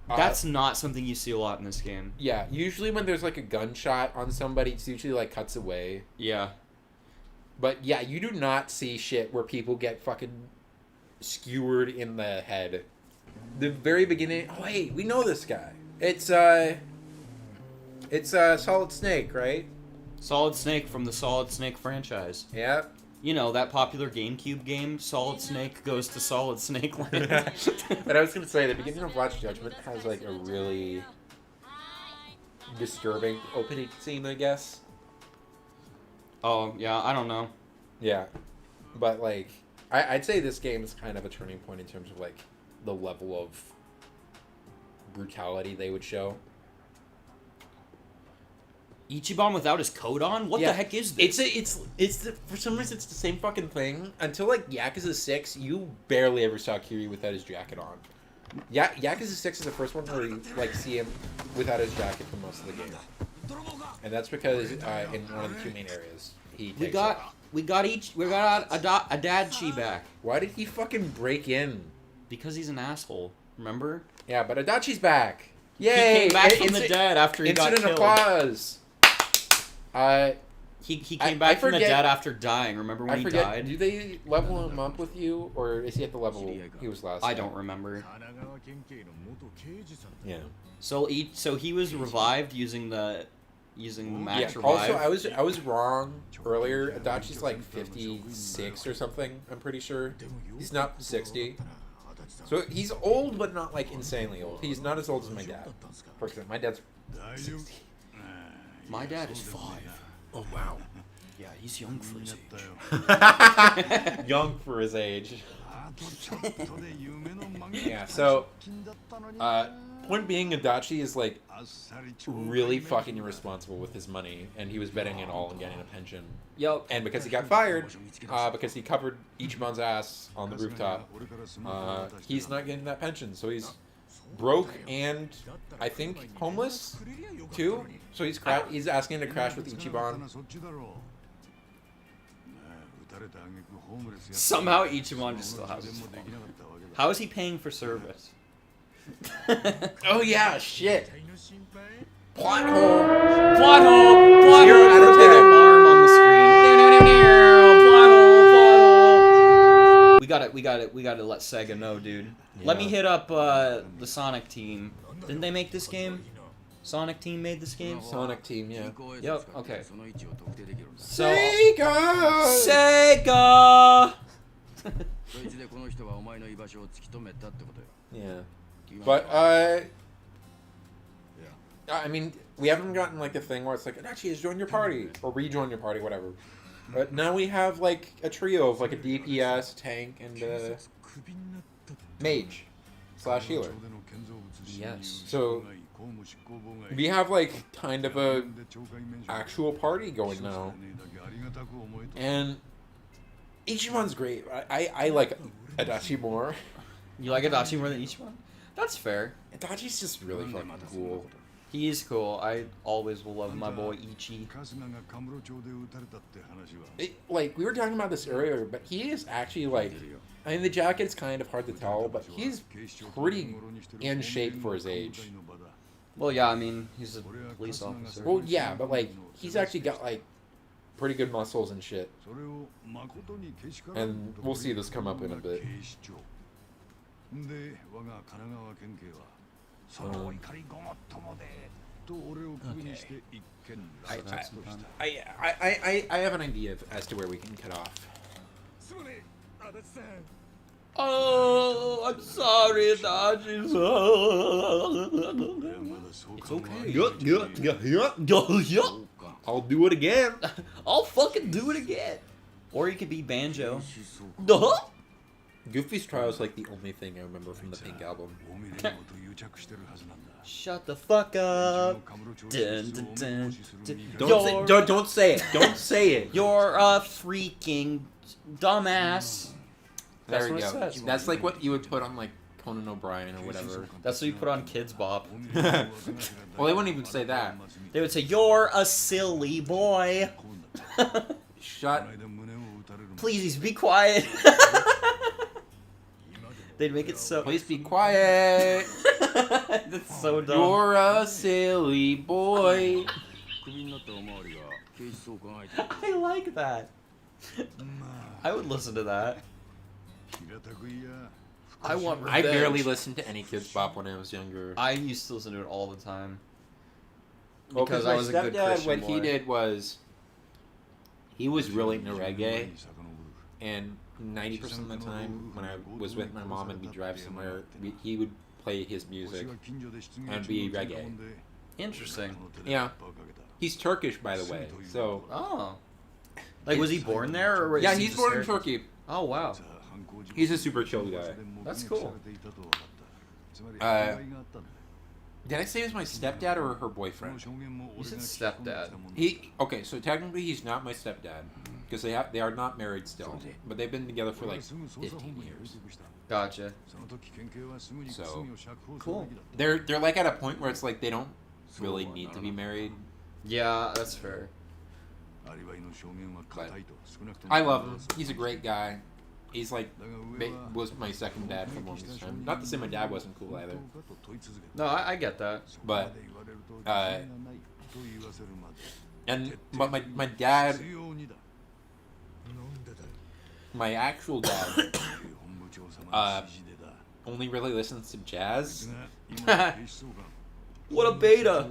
S2: That's not something you see a lot in this game.
S1: Yeah, usually when there's like a gunshot on somebody, it's usually like cuts away.
S2: Yeah.
S1: But yeah, you do not see shit where people get fucking skewered in the head. The very beginning. Oh wait, we know this guy. It's Solid Snake, right?
S2: Solid Snake from the Solid Snake franchise.
S1: Yeah.
S2: You know, that popular GameCube game, Solid Snake Goes to Solid Snake Land.
S1: And I was gonna say, the beginning of Last Judgment has like a really disturbing opening scene, I guess.
S2: Oh, yeah, I don't know.
S1: Yeah, but like, I'd say this game is kind of a turning point in terms of like the level of brutality they would show.
S2: Ichiban without his coat on? What the heck is this?
S1: For some reason it's the same fucking thing. Until like Yakuza 6, you barely ever saw Kiryu without his jacket on. Yakuza 6 is the first one where you like see him without his jacket for most of the game, and that's because in one of the two main areas he takes it off.
S2: We got a Adachi back.
S1: Why did he fucking break in?
S2: Because he's an asshole. Remember?
S1: Yeah, but Adachi's back. Yay!
S2: He came back from the dead after he got
S1: Incident
S2: killed.
S1: applause.
S2: He came back from the dead after dying. Remember when he died?
S1: Do they level him up with you, or is he at the level he was last
S2: I
S1: time?
S2: don't remember.
S1: Yeah.
S2: So he was revived using the max
S1: Yeah.
S2: revive.
S1: Also, I was wrong earlier. Adachi's like 56 or something. I'm pretty sure. He's not 60. So he's old, but not like insanely old. He's not as old as my dad. For example, my dad's 60.
S2: My dad is 5.
S1: Oh wow.
S2: Yeah, he's young for his age.
S1: Young for his age. Yeah. So, point being, Adachi is like really fucking irresponsible with his money, and he was betting it all on getting a pension.
S2: Yep.
S1: And because he got fired, because he covered Ichiban's ass on the rooftop, he's not getting that pension. So he's broke and I think homeless too. So he's asking to crash with Ichiban.
S2: Somehow Ichiban just still has his phone. How is he paying for service?
S1: Oh yeah, shit. Plot hole.
S2: Plot hole! Plot
S1: 0
S2: hole!
S1: out of 10.
S2: Alarm on the screen. Plot hole! Plot hole! We gotta let Sega know, dude. Let me hit up the Sonic team. Didn't they make this game? Sonic Team made this game?
S1: Sonic Team, yeah.
S2: Yep, okay. So,
S1: Sega!
S2: Sega!
S1: Yeah. But, I mean, we haven't gotten, like, a thing where it's like, Adachi, join your party, or rejoin your party, whatever. But now we have, like, a trio of, like, a DPS, tank, and a mage / healer.
S2: Yes.
S1: So, we have, like, kind of a actual party going now. And Ichimon's great. I like Adachi more.
S2: You like Adachi more than Ichiban? That's fair.
S1: Adachi's just really fucking cool.
S2: He is cool. I always will love my boy Ichi.
S1: Like, we were talking about this earlier, but he is actually, like... I mean, the jacket's kind of hard to tell, but he's pretty in shape for his age.
S2: Well, yeah, I mean, he's a police officer.
S1: Well, yeah, but, like, he's actually got, like, pretty good muscles and shit. And we'll see this come up in a bit. I have an idea as to where we can cut off.
S2: Oh, I'm sorry, Adachi. It's okay.
S1: I'll do it again.
S2: I'll fucking do it again. Or you could be Banjo.
S1: Goofy's Trial is like the only thing I remember from the Pink album.
S2: Shut the fuck up. Dun, dun, dun, dun.
S1: Don't say it. Don't say it.
S2: You're a freaking dumbass.
S1: There
S2: That's
S1: we
S2: what
S1: go.
S2: it says.
S1: That's like what you would put on like Conan O'Brien or whatever.
S2: That's what you put on Kids Bop.
S1: Well, they wouldn't even say that.
S2: They would say, "You're a silly boy."
S1: Shut.
S2: Please be quiet. They'd make it so.
S1: Please be quiet.
S2: That's so dumb.
S1: You're a silly boy.
S2: I like that. I would listen to that. I want
S1: I
S2: revenge.
S1: barely listened to any Kids Bop when I was younger.
S2: I used to listen to it all the time.
S1: Well,
S2: Because
S1: my
S2: I was a good
S1: stepdad,
S2: Christian
S1: what he
S2: boy.
S1: did was, he was really into reggae, and 90% of the time when I was with my mom and we drive somewhere, he would play his music and be reggae.
S2: Interesting.
S1: Yeah. He's Turkish, by the way, so...
S2: Oh. Like, was he born there? Or was
S1: Yeah,
S2: he
S1: he's
S2: just
S1: born
S2: there?
S1: in Turkey.
S2: Oh, wow.
S1: He's a super chill guy.
S2: That's cool.
S1: Did I say it was my stepdad or her boyfriend?
S2: You said stepdad.
S1: Okay, so technically he's not my stepdad, because they are not married still, but they've been together for like 15 years.
S2: Gotcha.
S1: So
S2: Cool.
S1: they're like at a point where it's like they don't really need to be married.
S2: Yeah, that's fair.
S1: But I love him. He's a great guy. He's like was my second dad for the longest time. Not to say my dad wasn't cool either,
S2: No, I get that.
S1: but but my dad, my actual dad, only really listens to jazz.
S2: What a beta!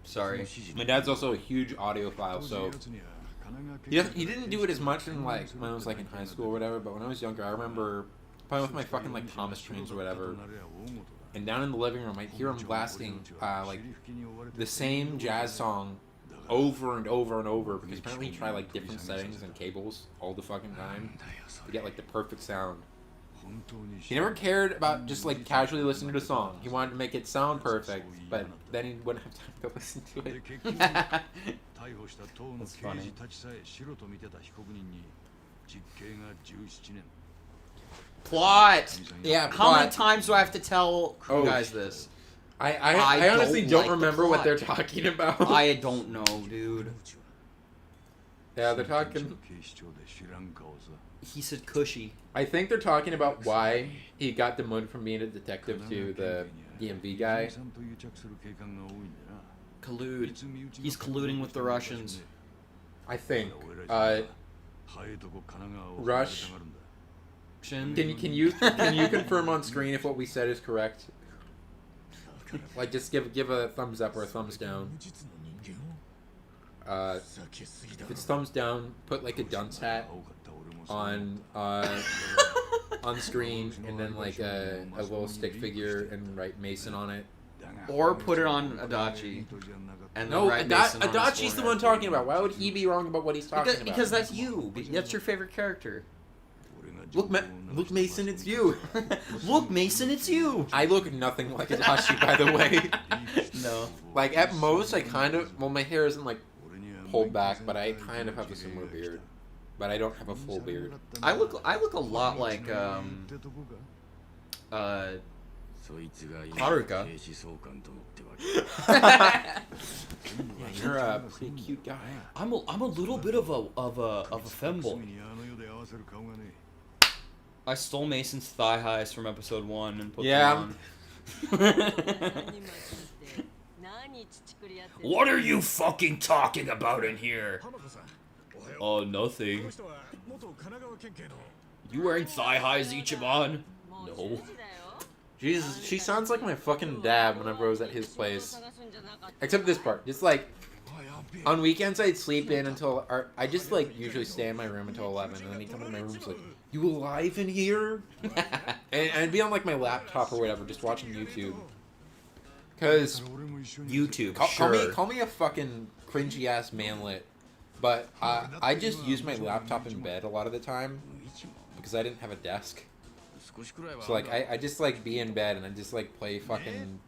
S2: Sorry.
S1: My dad's also a huge audiophile, so he didn't do it as much in like when I was like in high school or whatever. But when I was younger, I remember playing with my fucking like Thomas Trains or whatever, and down in the living room, I'd hear him blasting like the same jazz song over and over and over, because apparently he tried like different settings and cables all the fucking time to get like the perfect sound. He never cared about just like casually listening to a song. He wanted to make it sound perfect, but then he wouldn't have time to listen to it.
S2: That's funny. Plot!
S1: Yeah,
S2: How many
S1: plot.
S2: times do I have to tell you
S1: Oh,
S2: guys this?
S1: I honestly don't
S2: like the
S1: remember what
S2: plot.
S1: they're talking about.
S2: I don't know, dude.
S1: Yeah, they're talking.
S2: He said cushy.
S1: I think they're talking about why he got demoted from being a detective to the DMV guy.
S2: Collude. He's colluding with the Russians.
S1: I think. Rush. Can you confirm on screen if what we said is correct? Like, just give a thumbs up or a thumbs down. If it's thumbs down, put like a dunce hat on screen, and then like a little stick figure and write Mason on it.
S2: Or put it on Adachi. And
S1: No,
S2: write Mason on his
S1: Adachi's the one
S2: forehead.
S1: talking about. Why would he be wrong about what he's talking about?
S2: Because that's you. That's your favorite character.
S1: Look, Mason, it's you.
S2: Look, Mason, it's you.
S1: I look nothing like Adachi, by the way.
S2: No.
S1: Like, at most, I kind of... Well, my hair isn't, like, pulled back, but I kind of have a similar beard. But I don't have a full beard.
S2: I look a lot like Haruka.
S1: Yeah, you're a pretty cute guy.
S2: I'm a little bit of a femboy. I stole Mason's thigh highs from episode 1 and put them on. What are you fucking talking about in here? Oh, nothing. You wearing thigh highs, Ichiban? No.
S1: Jesus, she sounds like my fucking dad whenever I was at his place. Except this part. Just like, on weekends I'd sleep in until, I just like usually stay in my room until 11, and then he'd come into my room and was like, you alive in here? and I'd be on like my laptop or whatever, just watching YouTube. Cause
S2: YouTube,
S1: call me a fucking cringy ass manlet, but I just use my laptop in bed a lot of the time because I didn't have a desk. So like I just like be in bed and I just like play fucking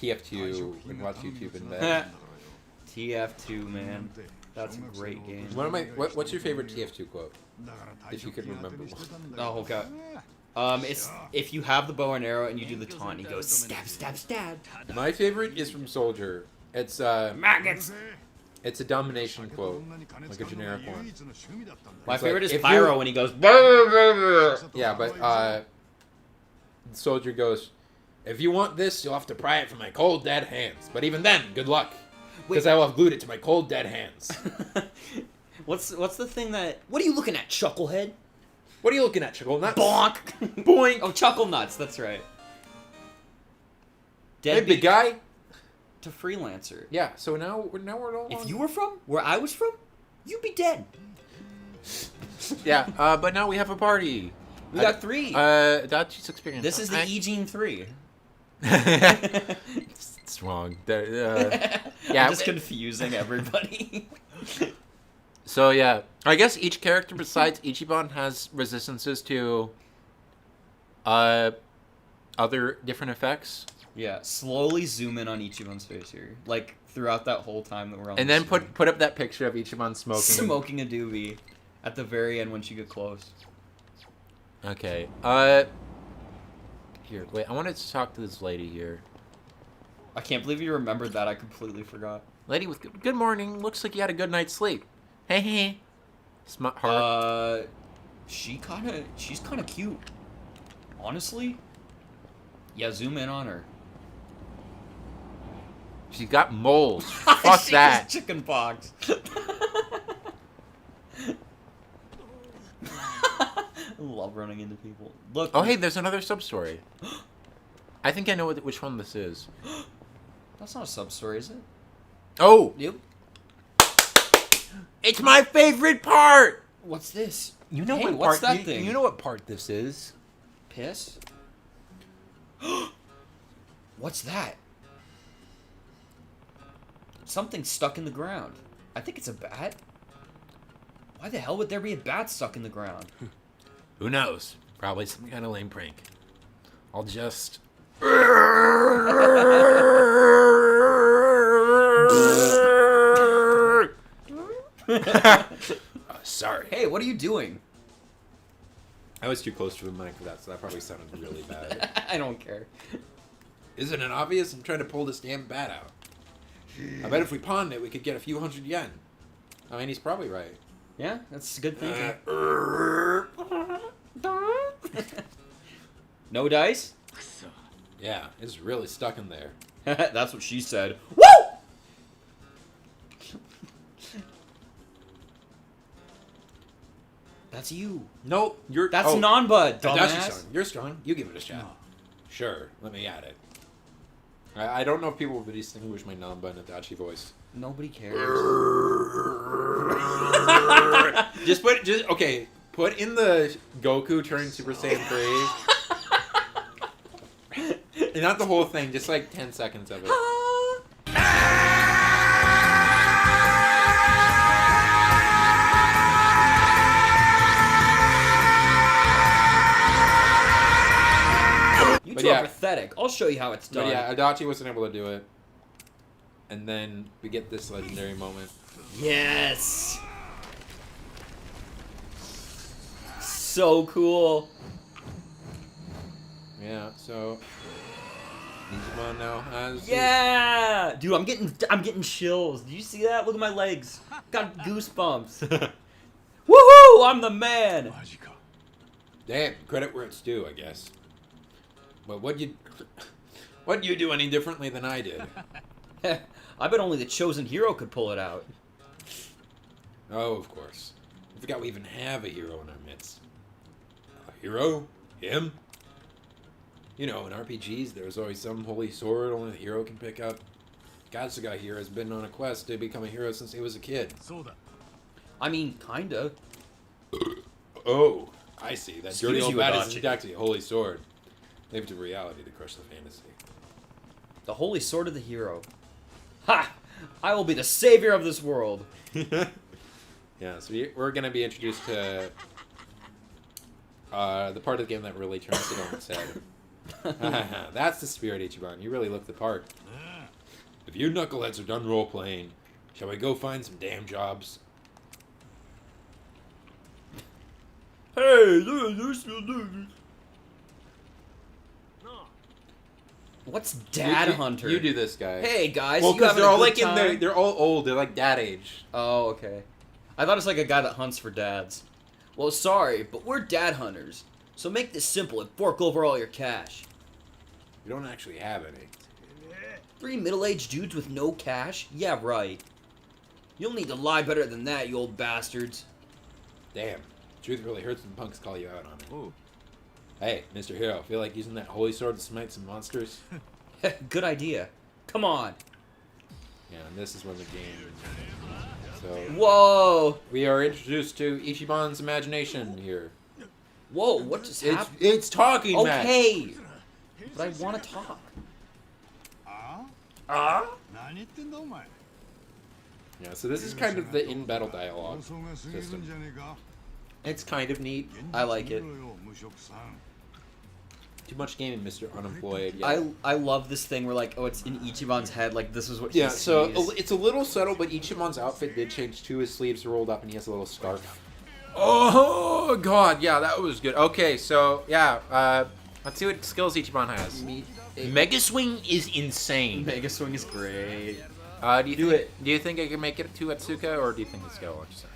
S1: TF2 and watch YouTube in bed.
S2: TF2, man, that's a great game.
S1: What's your favorite TF2 quote? If you could remember one.
S2: Oh god. It's if you have the bow and arrow and you do the taunt, he goes stab, stab, stab.
S1: My favorite is from Soldier. It's
S2: Maggots.
S1: It's a domination quote, like a generic one.
S2: My
S1: It's
S2: favorite
S1: like,
S2: is
S1: if
S2: Pyro
S1: you-
S2: when he goes.
S1: Yeah, but Soldier goes, if you want this, you'll have to pry it from my cold dead hands. But even then, good luck, because I will have glued it to my cold dead hands.
S2: What's the thing that? What are you looking at, Chucklehead?
S1: What are you looking at, Chuckle Nuts?
S2: Bonk.
S1: Boink.
S2: Oh, Chuckle Nuts. That's right.
S1: Hey,
S2: Deadbeat
S1: big guy.
S2: to freelancer.
S1: Yeah. So now we're all.
S2: If you were from where I was from, you'd be dead.
S1: Yeah. But now we have a party.
S2: We got 3.
S1: Dachi's experience.
S2: This is the E-Gene 3.
S1: It's wrong. Yeah.
S2: I'm just confusing everybody.
S1: So yeah, I guess each character besides Ichiban has resistances to other different effects.
S2: Yeah, slowly zoom in on Ichiban's face here, like throughout that whole time that we're on.
S1: And
S2: the
S1: then
S2: screen.
S1: put up that picture of Ichiban
S2: smoking a doobie at the very end when you get close.
S1: Okay. Here, wait. I wanted to talk to this lady here.
S2: I can't believe you remembered that. I completely forgot.
S1: Lady with good morning. Looks like you had a good night's sleep. Hey, hey. Smart heart.
S2: She's kind of cute. Honestly. Yeah, zoom in on her.
S1: She's got moles. Fuck
S2: She
S1: that.
S2: has chicken pox. I love running into people. Look.
S1: Oh, hey, there's another sub-story. I think I know which one this is.
S2: That's not a sub-story, is it?
S1: Oh!
S2: Yep.
S1: It's my favorite part!
S2: What's this?
S1: You know
S2: Hey,
S1: what
S2: what's
S1: part,
S2: that thing?
S1: You know what part this is?
S2: Piss? What's that? Something stuck in the ground. I think it's a bat. Why the hell would there be a bat stuck in the ground?
S1: Who knows? Probably some kind of lame prank. I'll just... Sorry.
S2: Hey, what are you doing?
S1: I was too close to the mic for that, so that probably sounded really bad.
S2: I don't care.
S1: Isn't it obvious? I'm trying to pull this damn bat out. I bet if we pawned it, we could get a few hundred yen. I mean, he's probably right.
S2: Yeah, that's a good thinking. No dice?
S1: Yeah, it's really stuck in there.
S2: That's what she said. Woo! That's you.
S1: Nope, you're...
S2: That's non-bud,
S1: Adachi-san,
S2: dumbass.
S1: you're strong. You give it a shot. Sure, let me at it. I don't know if people would distinguish my Namba and Adachi voice.
S2: Nobody cares.
S1: Okay. Put in the Goku turning Super Saiyan 3. And not the whole thing, just like 10 seconds of it.
S2: You two are pathetic. I'll show you how it's done.
S1: But yeah, Adachi wasn't able to do it. And then we get this legendary moment.
S2: Yes! So cool.
S1: Yeah, so Digimon now has
S2: Yeah! Dude, I'm getting chills. Do you see that? Look at my legs. Got goosebumps. Woohoo! I'm the man!
S1: Damn, credit where it's due, I guess. But what'd you do any differently than I did?
S2: I bet only the chosen hero could pull it out.
S1: Oh, of course. I forgot we even have a hero in our midst. A hero? Him? You know, in RPGs, there's always some holy sword only the hero can pick up. Katsuga here has been on a quest to become a hero since he was a kid.
S2: I mean, kinda.
S1: Oh, I see. That
S2: Excuse
S1: dirty old
S2: you,
S1: bat
S2: Adachi.
S1: isn't actually a holy sword. Leave it to reality to crush the fantasy.
S2: The holy sword of the hero. Ha! I will be the savior of this world.
S1: Yeah, so we're going to be introduced to the part of the game that really turns it on its head. That's the spirit, Ichiban. You really look the part. If you knuckleheads are done role-playing, shall we go find some damn jobs?
S2: Hey, what's Dad Hunter?
S1: You do this guy.
S2: Hey guys,
S1: well,
S2: you
S1: because
S2: having
S1: they're
S2: a
S1: all
S2: good
S1: like
S2: time?
S1: they're all old. They're like dad age.
S2: Oh, okay. I thought it's like a guy that hunts for dads. Well, sorry, but we're dad hunters. So make this simple and fork over all your cash.
S1: We don't actually have any.
S2: 3 middle-aged dudes with no cash? Yeah, right. You'll need to lie better than that, you old bastards.
S1: Damn. Truth really hurts when punks call you out on it. Ooh. Hey, Mr. Hero, feel like using that holy sword to smite some monsters?
S2: Good idea. Come on.
S1: Yeah, and this is when the game... So...
S2: Whoa!
S1: We are introduced to Ichiban's imagination here.
S2: Whoa, what just happened?
S1: It's talking, Matt.
S2: Okay! But I want to talk.
S1: Yeah, so this is kind of the in-battle dialogue system. It's kind of neat.
S2: I like it.
S1: Too much gaming, Mr. Unemployed. Yeah.
S2: I love this thing where, like, oh, it's in Ichiban's head, like, this is what
S1: Yeah,
S2: he
S1: so
S2: sees.
S1: it's a little subtle, but Ichiban's outfit did change too. His sleeves are rolled up and he has a little scarf. Oh, God, yeah, that was good. Okay, so, yeah, let's see what skills Ichiban has. Mega Swing is insane.
S2: Mega Swing is great.
S1: Do you think I can make it to Atsuka, or do you think it's going to launch side?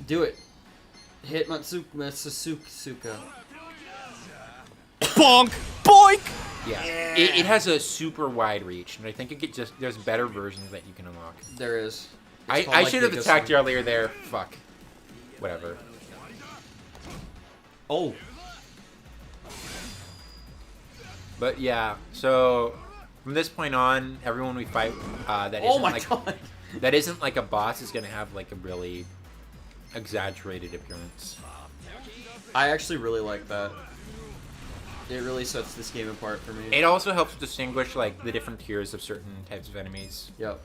S2: Do it. Hit Matsusuka.
S3: Bonk! Boink!
S1: Yeah. It has a super wide reach, and I think there's better versions that you can unlock.
S2: There is.
S1: I should have attacked you earlier there. Fuck. Whatever.
S2: Oh.
S1: But yeah, so from this point on, everyone we fight that isn't
S2: God.
S1: that isn't like a boss is gonna have like a really exaggerated appearance.
S2: I actually really like that. It really sets this game apart for me.
S1: It also helps distinguish like the different tiers of certain types of enemies.
S2: Yep.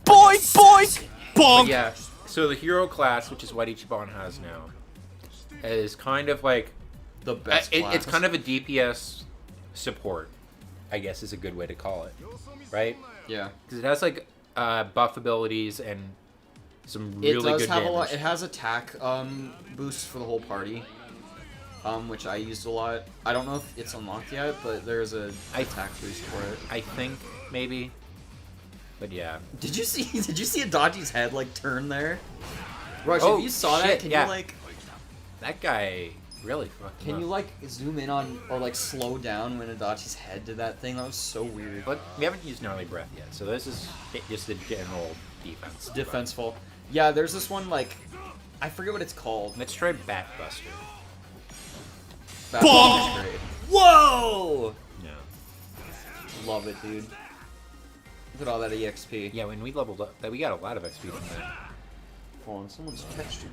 S3: Boink! Boink! Bonk!
S1: But yeah, so the hero class, which is what Ichiban has now, is kind of like
S2: The best
S1: it's kind of a DPS support, I guess is a good way to call it, right?
S2: Yeah.
S1: Because it has like buff abilities and some really
S2: It does
S1: good
S2: have
S1: damage.
S2: a lot. It has attack boosts for the whole party, which I used a lot. I don't know if it's unlocked yet, but there's a attack boost for it.
S1: I think maybe, but yeah.
S2: Did you see Adachi's head like turn there? Rush,
S1: Oh,
S2: if you saw that,
S1: shit,
S2: can
S1: yeah.
S2: you like?
S1: That guy really fucked him
S2: Can
S1: up.
S2: you like zoom in on or like slow down when Adachi's head did that thing? That was so weird.
S1: But we haven't used gnarly breath yet, so this is just the general defense.
S2: Defenseful. Yeah, there's this one like I forget what it's called.
S1: Let's try Bat Buster.
S2: That one is great. Whoa!
S1: Yeah.
S2: love it, dude. Look at all that EXP.
S1: Yeah, when we leveled up, we got a lot of XP from that.
S2: Hold on, someone's texting.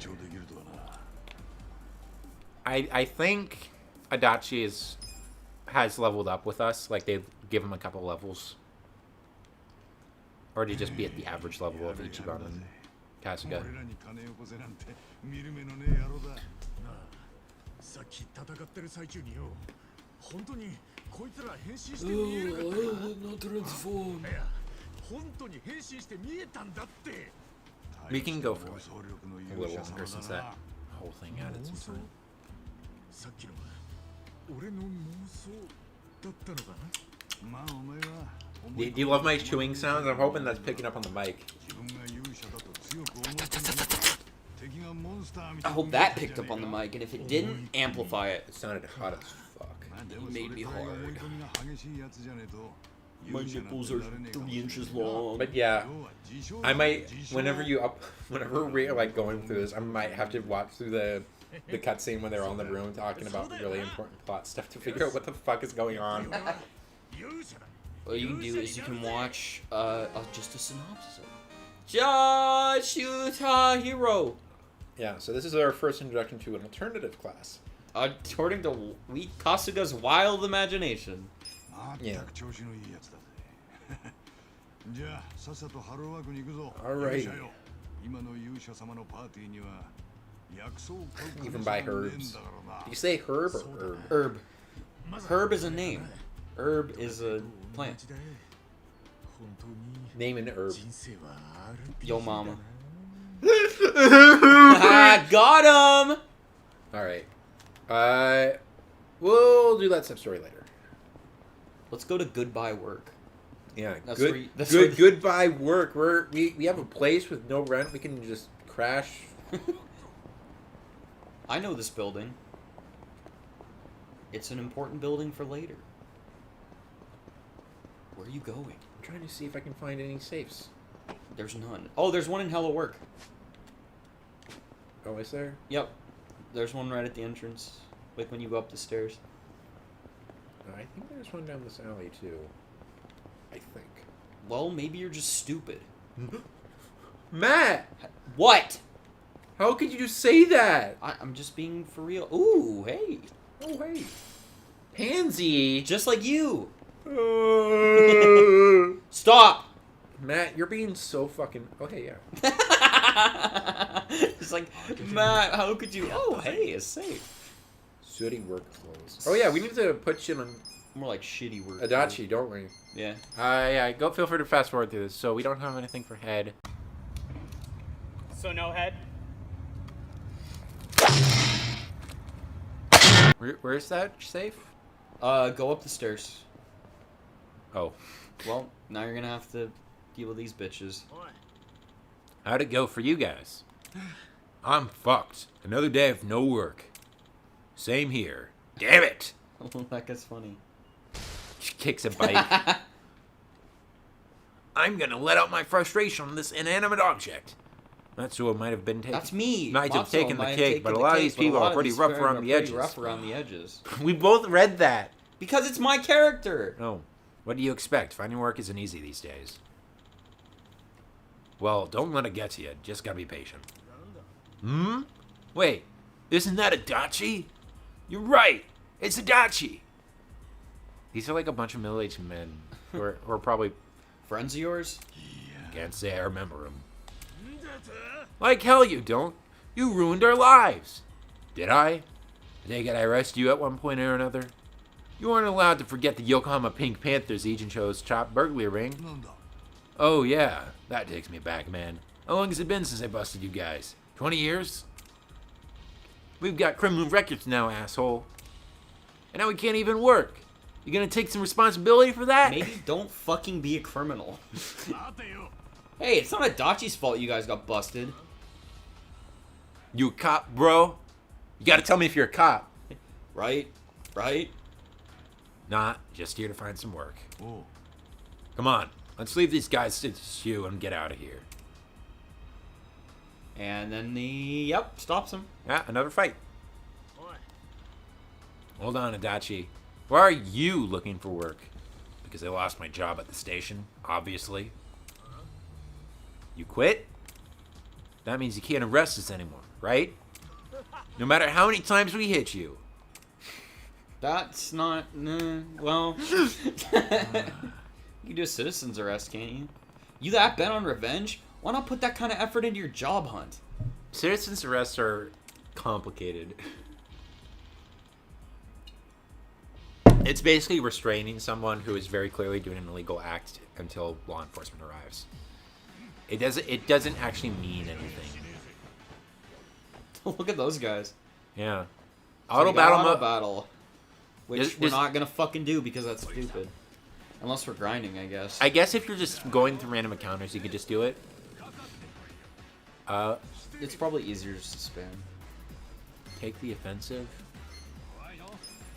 S1: I think Adachi has leveled up with us. Like, they give him a couple levels. Or to just be at the average level of Ichiban and Kasuga. We can go for it a little longer since that whole thing added some time. Do you love my chewing sounds? I'm hoping that's picking up on the mic.
S2: I hope that picked up on the mic, and if it didn't, amplify it.
S1: It sounded hot as fuck.
S2: It made me hard. My nipples are 3 inches long.
S1: But yeah, I might whenever we're like going through this, I might have to watch through the cutscene when they're all in the room talking about really important plot stuff to figure out what the fuck is going on.
S2: What you can do is you can watch just a synopsis of it. Jashuta Hero.
S1: Yeah, so this is our first introduction to an alternative class.
S2: According to Kasuga's wild imagination.
S1: Yeah. Alright. You can buy herbs. Do you say herb or herb?
S2: Herb. Herb is a name. Herb is a plant.
S1: Name an herb.
S2: Yo mama. I got him!
S1: Alright. We'll do that sub-story later.
S2: Let's go to Goodbye Work.
S1: Yeah,
S2: That's
S1: goodbye work. We have a place with no rent. We can just crash.
S2: I know this building. It's an important building for later. Where are you going?
S1: I'm trying to see if I can find any safes.
S2: There's none. Oh, there's one in Hello Work.
S1: Oh, is there?
S2: Yep. There's one right at the entrance. Like when you go up the stairs.
S1: I think there's one down this alley too. I think.
S2: Well, maybe you're just stupid.
S1: Matt!
S2: What?
S1: How could you just say that?
S2: I'm just being for real. Ooh, hey.
S1: Oh, hey. Pansy!
S2: Just like you. Stop!
S1: Matt, you're being so fucking... Oh, hey, yeah.
S2: It's like, Matt, how could you... Oh, hey, it's safe.
S1: Sooty work clothes. Oh, yeah, we need to put shit on...
S2: More like shitty work.
S1: Adachi, don't we?
S2: Yeah.
S1: Yeah, feel free to fast forward through this. So we don't have anything for head.
S7: So no head?
S1: Where's that safe?
S2: Go up the stairs.
S1: Oh.
S2: Well, now you're gonna have to deal with these bitches.
S1: How'd it go for you guys? I'm fucked. Another day of no work. Same here. Damn it!
S2: That guy's funny.
S1: She kicks a bike. I'm gonna let out my frustration on this inanimate object. Matsuo might have been taken.
S2: That's me.
S1: Might have
S2: Matsuo
S1: taken the
S2: might have
S1: cake,
S2: taken
S1: but a
S2: the
S1: lot of
S2: cake,
S1: these
S2: but
S1: people
S2: lot
S1: are
S2: of
S1: pretty
S2: these
S1: rough
S2: men
S1: around
S2: are
S1: the
S2: pretty
S1: edges.
S2: rough around the edges.
S1: We both read that.
S2: Because it's my character.
S1: Oh, what do you expect? Finding work isn't easy these days. Well, don't let it get to you. Just gotta be patient. Hmm? Wait, isn't that Adachi? You're right. It's Adachi. These are like a bunch of middle-aged men who are probably...
S2: Friends of yours?
S1: Can't say I remember them. Like hell you don't. You ruined our lives. Did I? Did I arrest you at one point or another? You weren't allowed to forget the Yokohama Pink Panthers Agent Show's chopped burglary ring. Oh yeah, that takes me back, man. How long has it been since I busted you guys? 20 years? We've got criminal records now, asshole. And now we can't even work. You gonna take some responsibility for that?
S2: Maybe don't fucking be a criminal. Hey, it's not Adachi's fault you guys got busted.
S1: You a cop, bro? You gotta tell me if you're a cop.
S2: Right? Right?
S1: Not just here to find some work. Come on, let's leave these guys to you and get out of here.
S2: And then stops him.
S1: Yeah, another fight. Hold on, Adachi. Why are you looking for work? because I lost my job at the station, obviously. You quit? That means you can't arrest us anymore, right? No matter how many times we hit you.
S2: That's not... well... you can do a citizen's arrest, can't you? You that bent on revenge? Why not put that kind of effort into your job hunt?
S1: Citizen's arrests are complicated. It's basically restraining someone who is very clearly doing an illegal act until law enforcement arrives. It doesn't actually mean anything.
S2: Look at those guys.
S1: Yeah.
S2: So
S1: Auto
S2: we got
S1: battle
S2: auto battle. Which we're
S1: Just-
S2: not gonna fucking do because that's stupid. Unless we're grinding, I guess.
S1: I guess if you're just going through random encounters, you could just do it.
S2: It's probably easier just to spam.
S1: Take the offensive.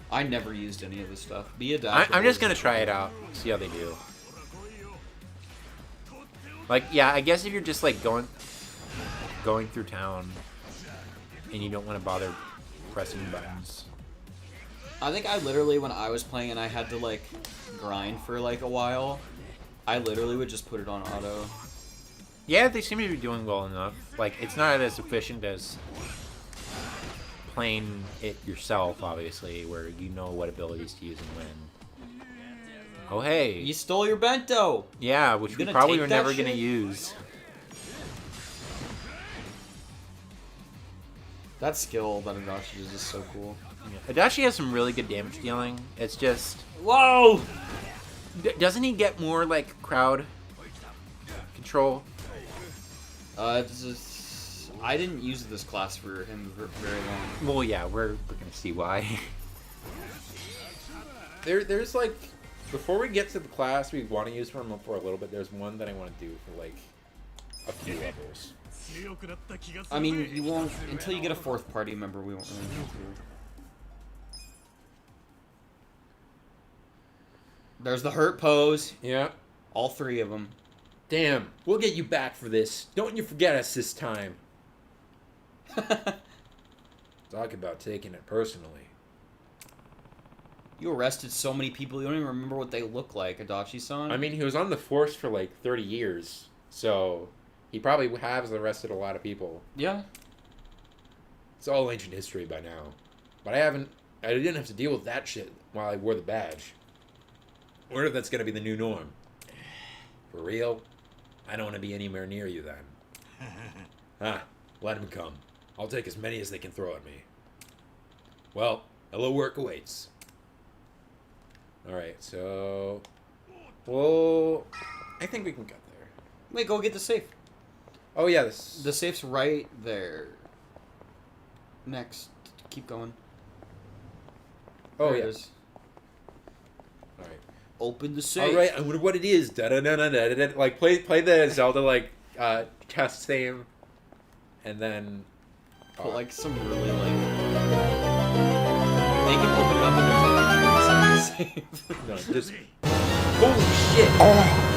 S2: I never used any of this stuff. Be adaptable.
S1: I'm just gonna try it out, see how they do. Like, yeah, I guess if you're just like going through town and you don't want to bother pressing buttons.
S2: I think I literally, when I was playing and I had to like grind for like a while, I literally would just put it on auto.
S1: Yeah, they seem to be doing well enough. Like, it's not as efficient as playing it yourself, obviously, where you know what abilities to use and when. Oh, hey.
S2: You stole your bento!
S1: Yeah, which
S2: You
S1: we
S2: gonna
S1: probably
S2: take
S1: were
S2: that
S1: never going to
S2: shit?
S1: use.
S2: That skill that Adachi is just so cool.
S1: Yeah. Adachi has some really good damage dealing. It's just...
S2: Whoa!
S1: Doesn't he get more, like, crowd control?
S2: It's just, I didn't use this class for him very long.
S1: Well, yeah, we're going to see why. There's, like... Before we get to the class we want to use for him for a little bit, there's one that I want to do for, like, a few levels.
S2: I mean, you won't, until you get a fourth party member, we won't really need to. There's the hurt pose.
S1: Yeah.
S2: All three of them.
S1: Damn, we'll get you back for this. Don't you forget us this time. Talk about taking it personally.
S2: You arrested so many people, you don't even remember what they look like, Adachi-san.
S1: I mean, he was on the force for like 30 years, so he probably has arrested a lot of people.
S2: Yeah.
S1: It's all ancient history by now. But I didn't have to deal with that shit while I wore the badge. I wonder if that's going to be the new norm. For real? I don't want to be anywhere near you then. Let him come. I'll take as many as they can throw at me. Well, hello work awaits. Alright, so... Well, I think we can get there.
S2: Wait, go get the safe.
S1: Oh yeah, this...
S2: The safe's right there. Next. Keep going.
S1: Oh
S2: There it
S1: yeah.
S2: is.
S1: Alright.
S2: Open the safe.
S1: Alright, I wonder what it is. Da-da-da-da-da-da. Like, play the Zelda, like, test theme. And then...
S2: Put like some really like... They can open it up and there's like a safe.
S1: No, just... Holy shit!